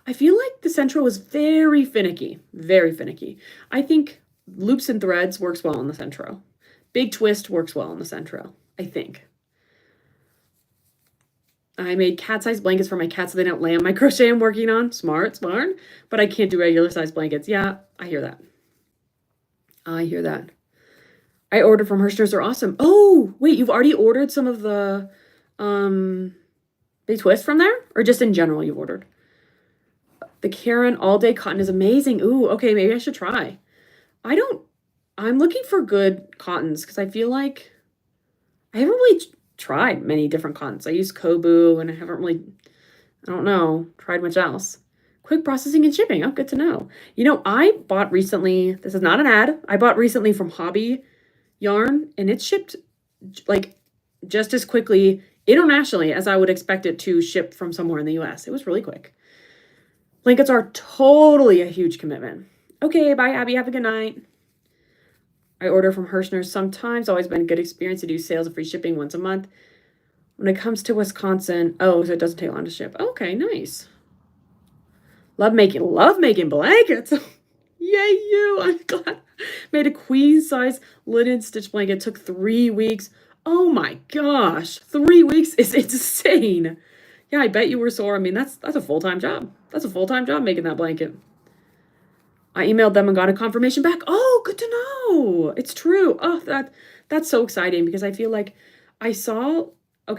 I feel like the Centro was very finicky. Very finicky. I think loops and threads works well on the Centro. Big twist works well on the Centro, I think. I made cat-sized blankets for my cats so they don't lay on my crochet I'm working on. Smart. But I can't do regular-sized blankets. Yeah, I hear that. I ordered from Hirschner's. They're awesome. Oh, wait, you've already ordered some of the big twist from there? Or just in general you've ordered? The Karen All Day Cotton is amazing. Ooh, okay, maybe I should try. I'm looking for good cottons because I feel like I haven't really tried many different cottons. I use Kobu and I haven't really, I don't know, tried much else. Quick processing and shipping. Oh, good to know. You know, I bought recently, this is not an ad, I bought recently from Hobby Yarn and it shipped like just as quickly internationally as I would expect it to ship from somewhere in the US. It was really quick. Blankets are totally a huge commitment. Okay, bye, Abby. Have a good night. I order from Hirschner's sometimes. Always been a good experience to do sales and free shipping once a month. When it comes to Wisconsin, oh, so it doesn't take long to ship. Okay, nice. Love making blankets. Yay, you. I'm glad. Made a queen size linen stitch blanket. Took 3 weeks. Oh my gosh. 3 weeks is insane. Yeah, I bet you were sore. I mean, that's a full-time job. That's a full-time job making that blanket. I emailed them and got a confirmation back. Oh, good to know. It's true. Oh, that's so exciting because I feel like I saw a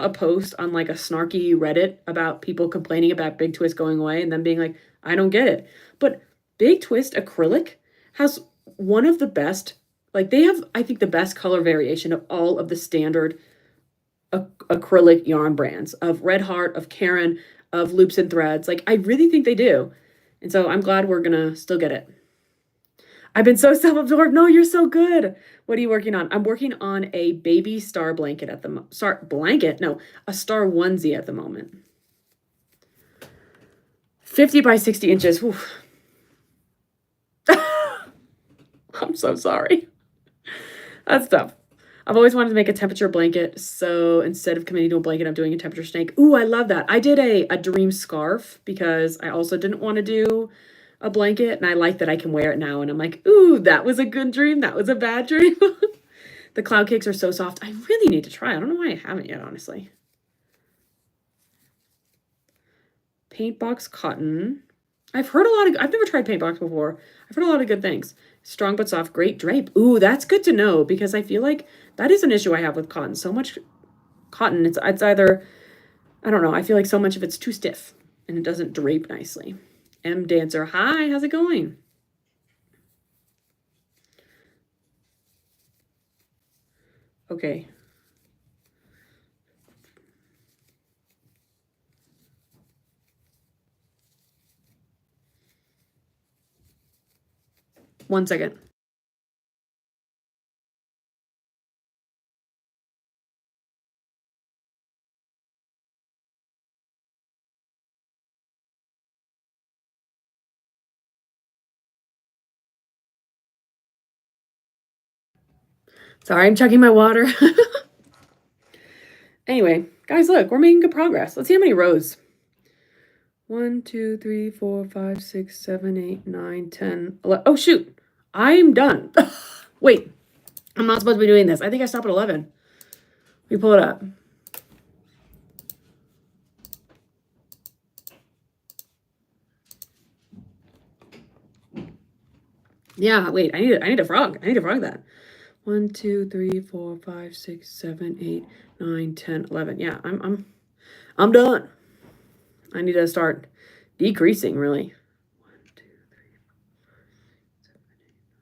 post on like a snarky Reddit about people complaining about Big Twist going away and then being like, I don't get it. But Big Twist acrylic has one of the best, like they have, I think, the best color variation of all of the standard acrylic yarn brands of Red Heart, of Karen, of Loops and Threads. Like, I really think they do. And so I'm glad we're going to still get it. I've been so self-absorbed. No, you're so good. What are you working on? I'm working on a baby star blanket at the a star onesie at the moment. 50 by 60 inches. I'm so sorry. That's tough. I've always wanted to make a temperature blanket, so instead of committing to a blanket, I'm doing a temperature snake. Ooh, I love that. I did a dream scarf because I also didn't want to do a blanket, and I like that I can wear it now, and I'm like, ooh, that was a good dream. That was a bad dream. The cloud cakes are so soft. I really need to try. I don't know why I haven't yet, honestly. Paintbox cotton. I've never tried Paintbox before. I've heard a lot of good things. Strong but soft, great drape. Ooh, that's good to know because I feel like that is an issue I have with cotton. So much cotton. It's either, I don't know, I feel like so much of it's too stiff and it doesn't drape nicely. M Dancer, hi, how's it going? Okay. One second. Sorry, I'm chugging my water. Anyway, guys, look, we're making good progress. Let's see how many rows. 1, 2, 3, 4, 5, 6, 7, 8, 9, 10, 11. Oh, shoot. I'm done. Wait, I'm not supposed to be doing this. I think I stopped at 11. Let me pull it up. Yeah, wait, I need a frog. I need to frog that. 1, 2, 3, 4, 5, 6, 7, 8, 9, 10, 11. Yeah, I'm done. I need to start decreasing, really. 1, 2, 3, 4, 5, 6, 7, 8, 9,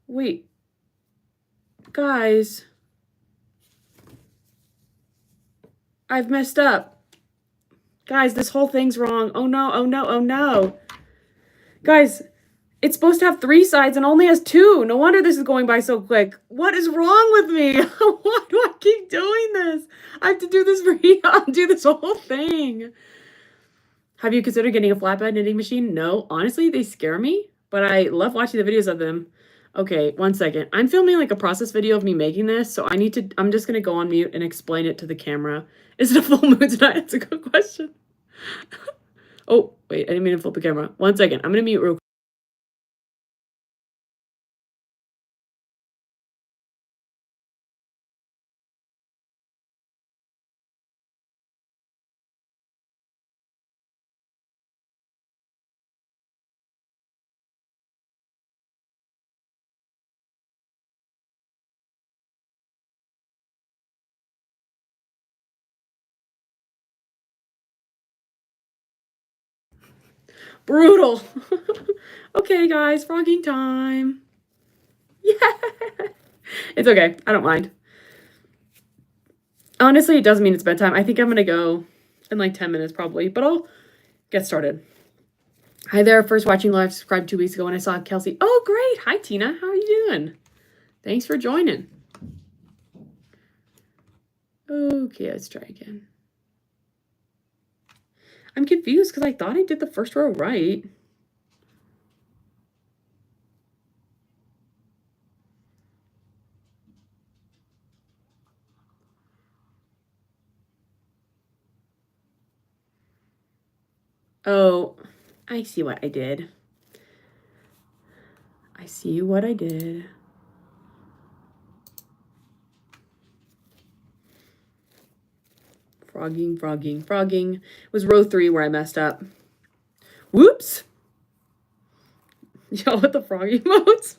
10. Wait. Guys. I've messed up. Guys, this whole thing's wrong. Oh no, oh no, oh no. Guys, it's supposed to have 3 sides and only has 2. No wonder this is going by so quick. What is wrong with me? Why do I keep doing this? I have to do this for you. I'll do this whole thing. Have you considered getting a flatbed knitting machine? No. Honestly, they scare me, but I love watching the videos of them. Okay, one second. I'm filming like a process video of me making this, so I'm just gonna go on mute and explain it to the camera. Is it a full moon tonight? That's a good question. Oh, wait, I didn't mean to flip the camera. One second. I'm gonna mute real quick. Brutal. Okay, guys, frogging time. Yeah. It's okay. I don't mind. Honestly, it doesn't mean it's bedtime. I think I'm going to go in like 10 minutes probably, but I'll get started. Hi there. First watching live, subscribed 2 weeks ago when I saw Kelsey. Oh, great. Hi, Tina. How are you doing? Thanks for joining. Okay, let's try again. I'm confused because I thought I did the first row right. Oh, I see what I did. I see what I did. Frogging, frogging, frogging. It was row 3 where I messed up. Whoops. Y'all with the frog emotes?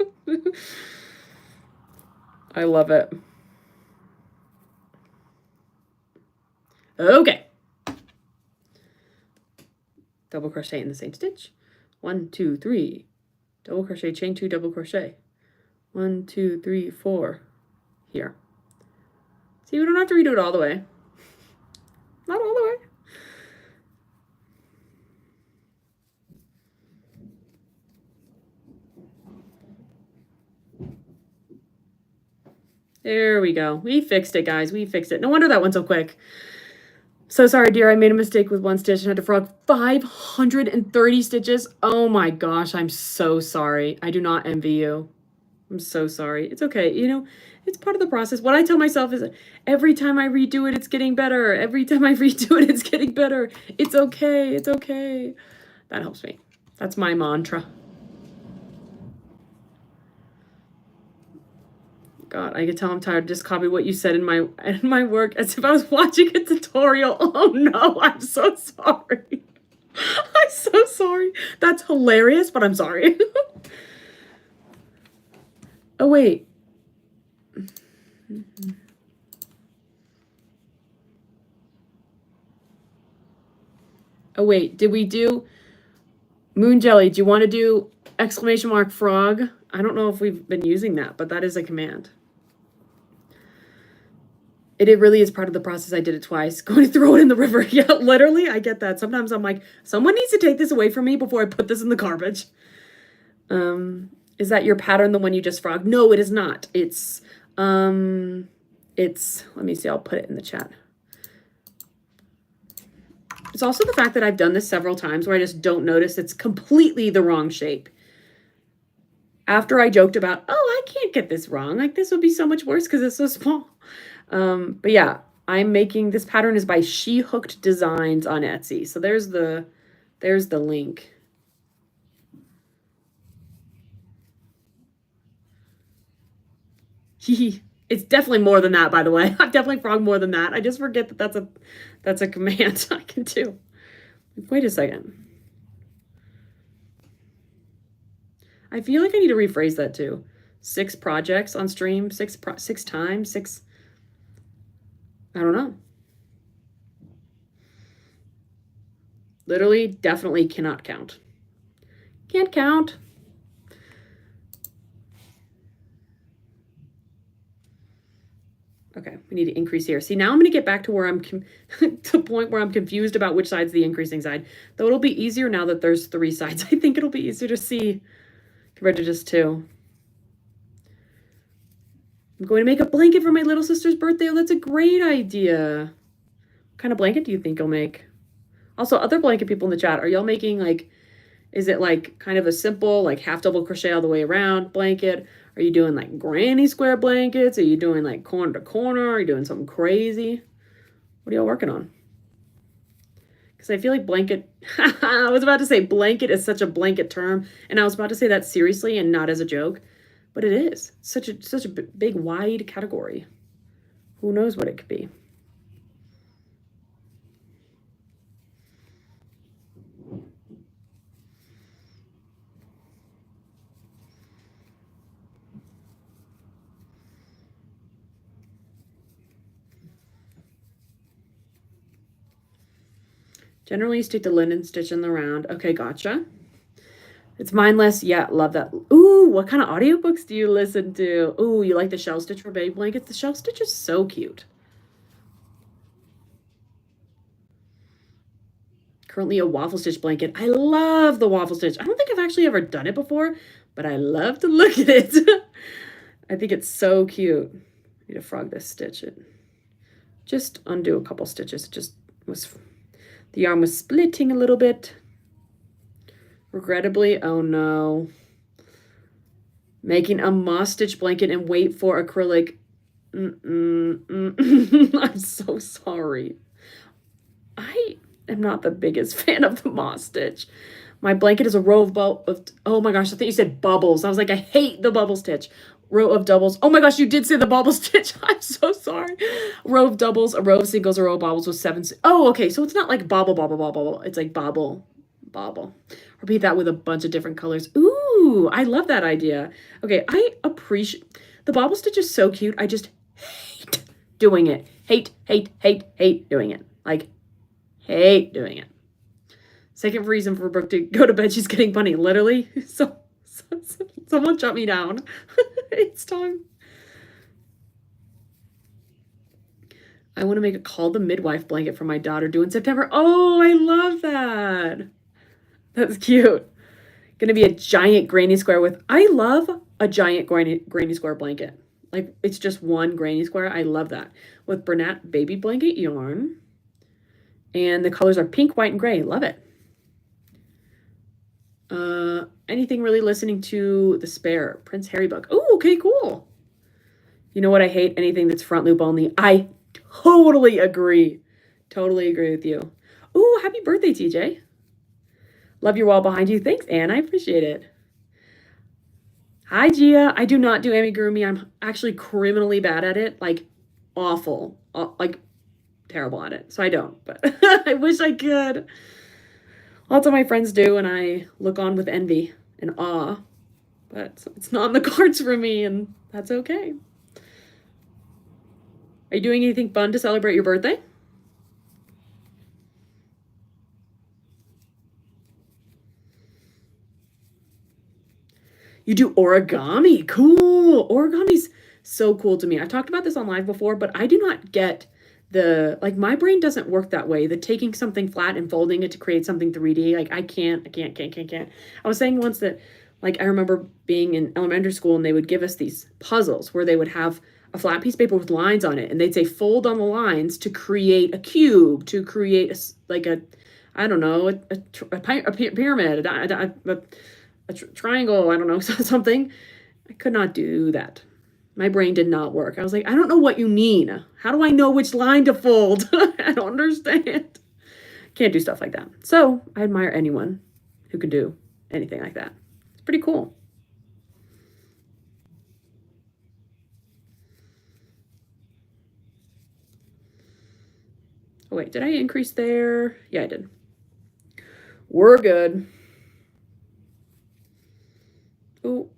I love it. Okay. Double crochet in the same stitch. 1, 2, 3. Double crochet, chain 2, double crochet. 1, 2, 3, 4. Here. See, we don't have to redo it all the way. Not all the way. There we go. We fixed it, guys. We fixed it. No wonder that went so quick. So sorry, dear. I made a mistake with 1 stitch and had to frog 530 stitches. Oh my gosh, I'm so sorry. I do not envy you. I'm so sorry. It's okay. You know, it's part of the process. What I tell myself is every time I redo it, it's getting better. Every time I redo it, it's getting better. It's okay. It's okay. That helps me. That's my mantra. God, I can tell I'm tired. Just copy what you said in my work as if I was watching a tutorial. Oh no, I'm so sorry. I'm so sorry. That's hilarious, but I'm sorry. Oh wait. Mm-hmm. Oh, wait, did we do Moon Jelly? Do you want to do exclamation mark frog? I don't know if we've been using that, but that is a command. It really is part of the process. I did it twice. Going to throw it in the river. Yeah, literally, I get that. Sometimes I'm like, someone needs to take this away from me before I put this in the garbage. Is that your pattern, the one you just frogged? No, it is not. It's, let me see, I'll put it in the chat. It's also the fact that I've done this several times where I just don't notice it's completely the wrong shape. After I joked about, oh, I can't get this wrong. Like, this would be so much worse because it's so small. But yeah, I'm making, this pattern is by She Hooked Designs on Etsy. So there's the link. It's definitely more than that, by the way. I've definitely frogged more than that. I just forget that that's a command I can do. Wait a second. I feel like I need to rephrase that too. 6 projects on stream, 6 times, 6. I don't know. Literally, definitely cannot count. Can't count. Okay, we need to increase here. See, now I'm going to get back to where I'm to the point where I'm confused about which side's the increasing side. Though it'll be easier now that there's 3 sides. I think it'll be easier to see compared to just 2. I'm going to make a blanket for my little sister's birthday. Oh, that's a great idea. What kind of blanket do you think you'll make? Also, other blanket people in the chat, are y'all making like, is it like kind of a simple, like half double crochet all the way around blanket? Are you doing like granny square blankets? Are you doing like corner to corner? Are you doing something crazy? What are y'all working on? Because I feel like blanket, I was about to say blanket is such a blanket term. And I was about to say that seriously and not as a joke. But it is such a big, wide category. Who knows what it could be? Generally, stick to linen stitch in the round. Okay, gotcha. It's mindless. Yeah, love that. Ooh, what kind of audiobooks do you listen to? Ooh, you like the shell stitch for baby blankets? The shell stitch is so cute. Currently a waffle stitch blanket. I love the waffle stitch. I don't think I've actually ever done it before, but I love to look at it. I think it's so cute. I need to frog this stitch. Just undo a couple stitches. It just was, the yarn was splitting a little bit. Regrettably, oh no. Making a moss stitch blanket and wait for acrylic. I'm so sorry. I am not the biggest fan of the moss stitch. My blanket is a row of oh my gosh, I think you said bubbles. I was like, I hate the bubble stitch. Row of doubles. Oh my gosh, you did say the bubble stitch. I'm so sorry. Row of doubles, a row of singles, a row of bobbles with 7. Oh, okay. So it's not like bobble, bobble, bobble, bobble. It's like bobble, bobble. Repeat that with a bunch of different colors. Ooh, I love that idea. Okay, I appreciate, the bobble stitch is so cute. I just hate doing it. Hate doing it. Like, hate doing it. Second reason for Brooke to go to bed, she's getting funny. Literally, so someone shut me down. It's time. I want to make a Call the Midwife blanket for my daughter due in September. Oh, I love that. That's cute. Gonna be a giant granny square with, I love a giant granny square blanket. Like, it's just one granny square. I love that. With Bernat baby blanket yarn. And the colors are pink, white, and gray. Love it. Anything really listening to The Spare, Prince Harry book. Oh, okay, cool. You know what? I hate anything that's front loop only. I totally agree. Totally agree with you. Oh, happy birthday, TJ. Love your wall behind you. Thanks, Anne. I appreciate it. Hi, Gia. I do not do amigurumi. I'm actually criminally bad at it. Like, awful. Like, terrible at it. So I don't. But I wish I could. Lots of my friends do, and I look on with envy and awe. But it's not in the cards for me, and that's okay. Are you doing anything fun to celebrate your birthday? You do origami. Cool. Origami's so cool to me. I've talked about this on live before, but I do not get like my brain doesn't work that way. The taking something flat and folding it to create something 3D. Like I can't. I was saying once that like I remember being in elementary school and they would give us these puzzles where they would have a flat piece of paper with lines on it and they'd say fold on the lines to create a cube, to create I don't know, a pyramid, a triangle, I don't know, something. I could not do that. My brain did not work. I was like, I don't know what you mean. How do I know which line to fold? I don't understand. Can't do stuff like that. So I admire anyone who can do anything like that. It's pretty cool. Oh, wait, did I increase there? Yeah, I did. We're good. Oh,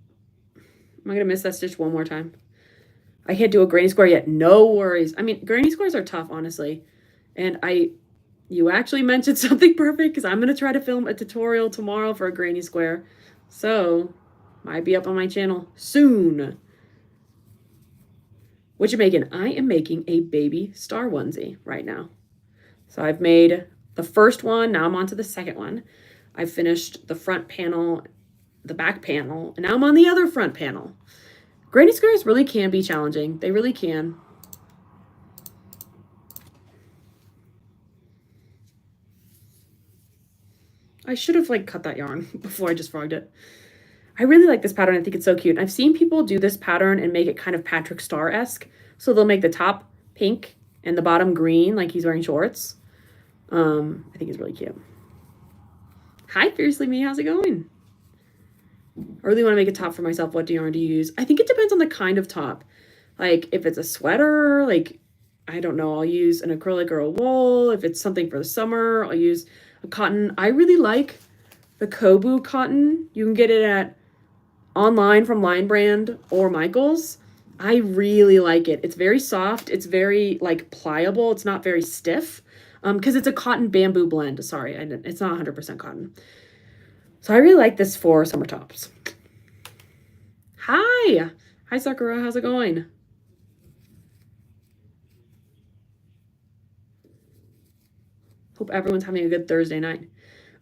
am I going to miss that stitch one more time? I can't do a granny square yet. No worries. I mean, granny squares are tough, honestly. And you actually mentioned something perfect because I'm going to try to film a tutorial tomorrow for a granny square. So, might be up on my channel soon. What you making? I am making a baby star onesie right now. So I've made the first one. Now I'm on to the second one. I finished the front panel, the back panel, and now I'm on the other front panel. Granny squares really can be challenging. They really can. I should have like cut that yarn before I just frogged it. I really like this pattern. I think it's so cute. I've seen people do this pattern and make it kind of Patrick Star-esque. So they'll make the top pink and the bottom green, like he's wearing shorts. I think it's really cute. Hi, Fiercely Me. How's it going? I really want to make a top for myself. What yarn do you use? I think it depends on the kind of top. Like if it's a sweater, like, I don't know, I'll use an acrylic or a wool. If it's something for the summer, I'll use a cotton. I really like the Kobu cotton. You can get it at online from Line Brand or Michaels. I really like it. It's very soft. It's very like pliable. It's not very stiff because it's a cotton bamboo blend. Sorry, it's not 100% cotton. So I really like this for summer tops. Hi. Hi, Sakura. How's it going? Hope everyone's having a good Thursday night.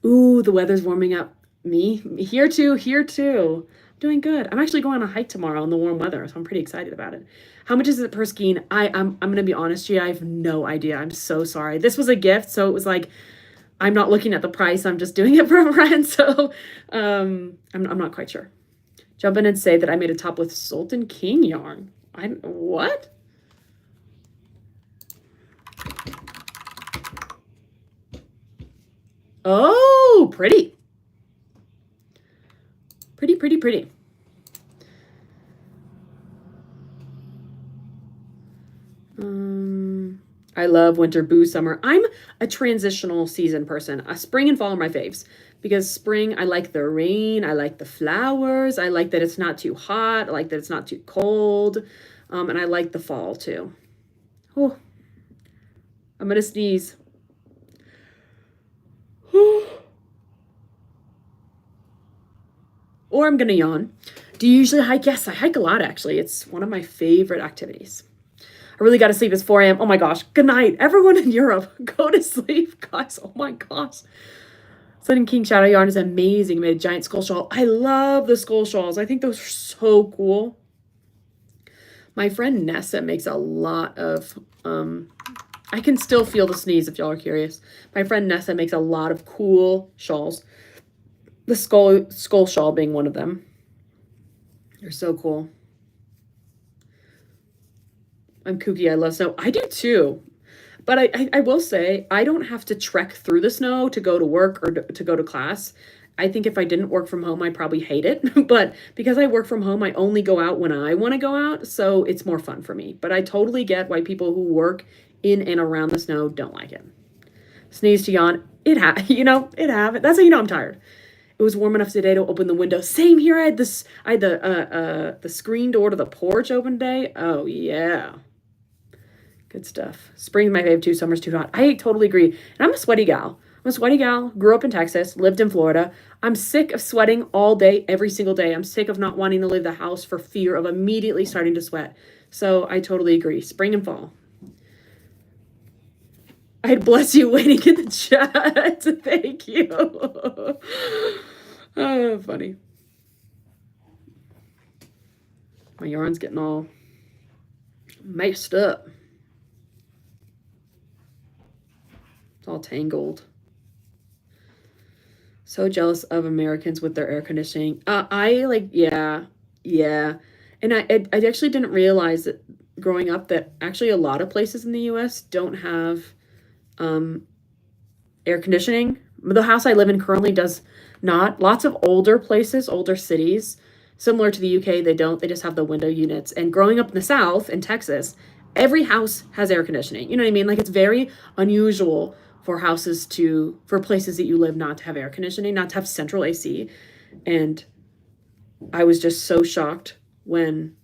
Ooh, the weather's warming up. Me? Here too. Here too. I'm doing good. I'm actually going on a hike tomorrow in the warm weather, so I'm pretty excited about it. How much is it per skein? I'm going to be honest, Gia, I have no idea. I'm so sorry. This was a gift, so it was like, I'm not looking at the price. I'm just doing it for a friend. So I'm not quite sure. Jump in and say that I made a top with Sultan King yarn. What? Oh, pretty. Pretty. I love winter, boo summer. I'm a transitional season person. Spring and fall are my faves because spring, I like the rain. I like the flowers. I like that it's not too hot. I like that it's not too cold. And I like the fall too. Oh, I'm going to sneeze. Or I'm going to yawn. Do you usually hike? Yes, I hike a lot, actually. It's one of my favorite activities. I really got to sleep. It's 4 a.m. Oh my gosh. Good night. Everyone in Europe, go to sleep, guys. Oh my gosh. Sultan King Shadow Yarn is amazing. I made a giant skull shawl. I love the skull shawls. I think those are so cool. My friend Nessa makes a lot of, I can still feel the sneeze if y'all are curious. My friend Nessa makes a lot of cool shawls. The skull shawl being one of them. They're so cool. I'm kooky. I love snow. I do too. But I will say, I don't have to trek through the snow to go to work or to go to class. I think if I didn't work from home, I'd probably hate it. But because I work from home, I only go out when I want to go out. So it's more fun for me. But I totally get why people who work in and around the snow don't like it. Sneeze to yawn. It happened. That's how you know I'm tired. It was warm enough today to open the window. Same here. I had the screen door to the porch open today. Oh, yeah. Good stuff. Spring's my fave too. Summer's too hot. I totally agree. And I'm a sweaty gal. I'm a sweaty gal. Grew up in Texas. Lived in Florida. I'm sick of sweating all day, every single day. I'm sick of not wanting to leave the house for fear of immediately starting to sweat. So I totally agree. Spring and fall. I'd bless you waiting in the chat. Thank you. Oh, funny. My yarn's getting all messed up. It's all tangled. So jealous of Americans with their air conditioning. Yeah. And I actually didn't realize that growing up that actually a lot of places in the US don't have air conditioning. The house I live in currently does not. Lots of older places, older cities, similar to the UK, they don't. They just have the window units. And growing up in the South, in Texas, every house has air conditioning. You know what I mean? Like, it's very unusual for for places that you live not to have air conditioning, not to have central AC. And I was just so shocked when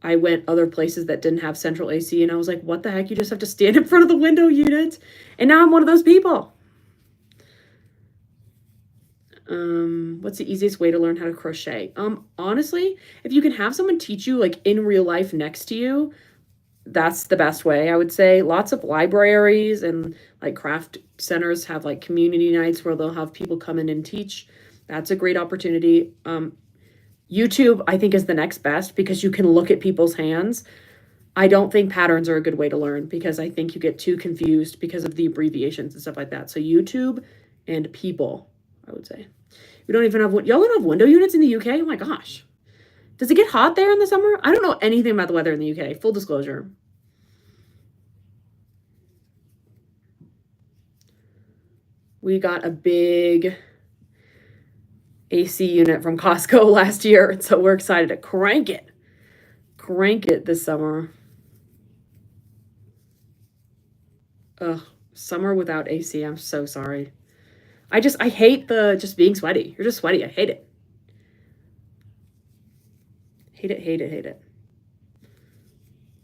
I went other places that didn't have central AC, and I was like, what the heck? You just have to stand in front of the window unit. And now I'm one of those people. What's the easiest way to learn how to crochet? Honestly, if you can have someone teach you like in real life next to you, that's the best way, I would say. Lots of libraries and like craft centers have like community nights where they'll have people come in and teach. That's a great opportunity. YouTube, I think, is the next best because you can look at people's hands. I don't think patterns are a good way to learn because I think you get too confused because of the abbreviations and stuff like that. So YouTube and people, I would say. We don't even have, y'all don't have window units in the UK? Oh my gosh. Does it get hot there in the summer? I don't know anything about the weather in the UK, full disclosure. We got a big AC unit from Costco last year, so we're excited to crank it this summer. Ugh, summer without AC, I'm so sorry. I hate just being sweaty. You're just sweaty. I hate it. Hate it.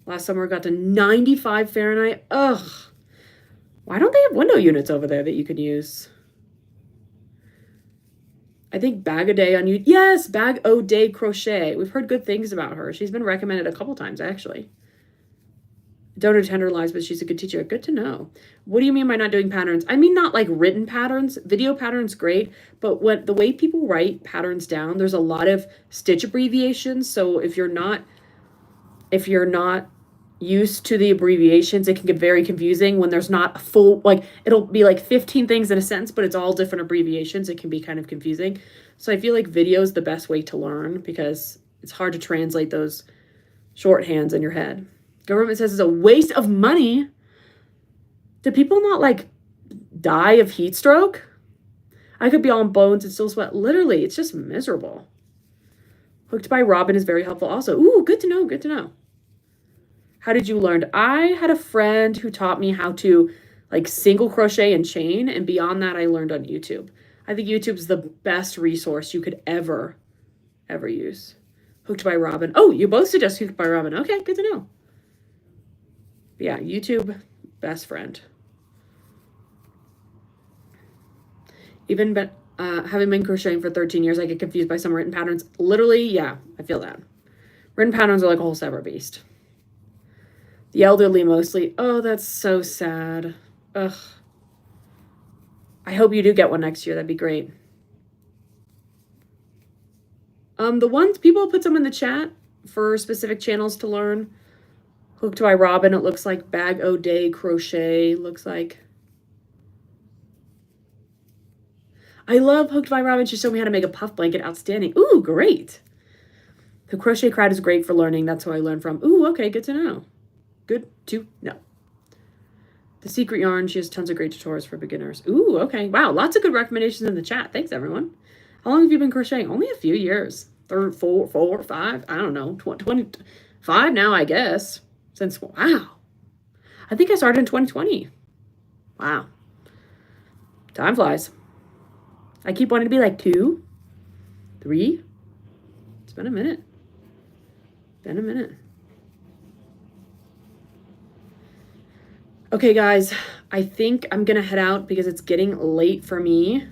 Last summer it got to 95 Fahrenheit. Ugh. Why don't they have window units over there that you can use? I think Bag O' Day on you. Yes, Bag O' Day Crochet. We've heard good things about her. She's been recommended a couple times, actually. Don't attend her lives, but she's a good teacher. Good to know. What do you mean by not doing patterns? I mean, not like written patterns. Video patterns, great. But the way people write patterns down, there's a lot of stitch abbreviations. So if you're not used to the abbreviations, it can get very confusing when there's not a full, like, it'll be like 15 things in a sentence, but it's all different abbreviations. It can be kind of confusing. So I feel like video is the best way to learn because it's hard to translate those shorthands in your head. Government says it's a waste of money. Do people not like die of heat stroke? I could be all in bones and still sweat. Literally, it's just miserable. Hooked by Robin is very helpful also. Ooh, good to know. How did you learn? I had a friend who taught me how to like single crochet and chain, and beyond that I learned on YouTube. I think YouTube's the best resource you could ever use. Hooked by Robin. Oh, you both suggest Hooked by Robin. Okay, good to know. But yeah, YouTube, best friend. Even having been crocheting for 13 years, I get confused by some written patterns. Literally, yeah, I feel that. Written patterns are like a whole separate beast. The elderly mostly. Oh, that's so sad. Ugh. I hope you do get one next year. That'd be great. The ones, people put some in the chat for specific channels to learn. Hooked by Robin, it looks like Bag O' Day Crochet, looks like. I love Hooked by Robin. She showed me how to make a puff blanket. Outstanding. Ooh, great. The crochet crowd is great for learning. That's who I learned from. Ooh, okay, good to know. Good to know. The Secret Yarn, she has tons of great tutorials for beginners. Ooh, okay. Wow, lots of good recommendations in the chat. Thanks, everyone. How long have you been crocheting? Only a few years. 4, 5, I don't know. 25 now, I guess. Since, wow. I think I started in 2020. Wow. Time flies. I keep wanting to be like 2, 3. It's been a minute. Okay, guys, I think I'm gonna head out because it's getting late for me.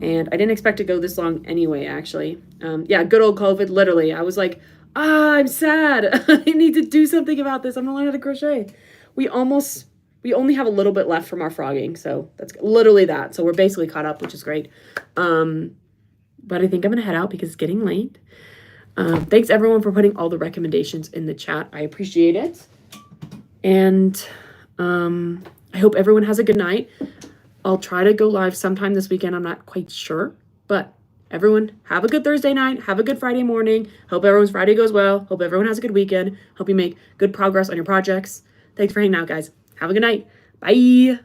And I didn't expect to go this long anyway, actually. Yeah, good old COVID, literally. I was like, I'm sad. I need to do something about this. I'm gonna learn how to crochet. We only have a little bit left from our frogging, so that's literally that. So we're basically caught up, which is great. But I think I'm gonna head out because it's getting late. Thanks everyone for putting all the recommendations in the chat. I appreciate it. And I hope everyone has a good night. I'll try to go live sometime this weekend. I'm not quite sure, but everyone have a good Thursday night. Have a good Friday morning. Hope everyone's Friday goes well. Hope everyone has a good weekend. Hope you make good progress on your projects. Thanks for hanging out, guys. Have a good night. Bye.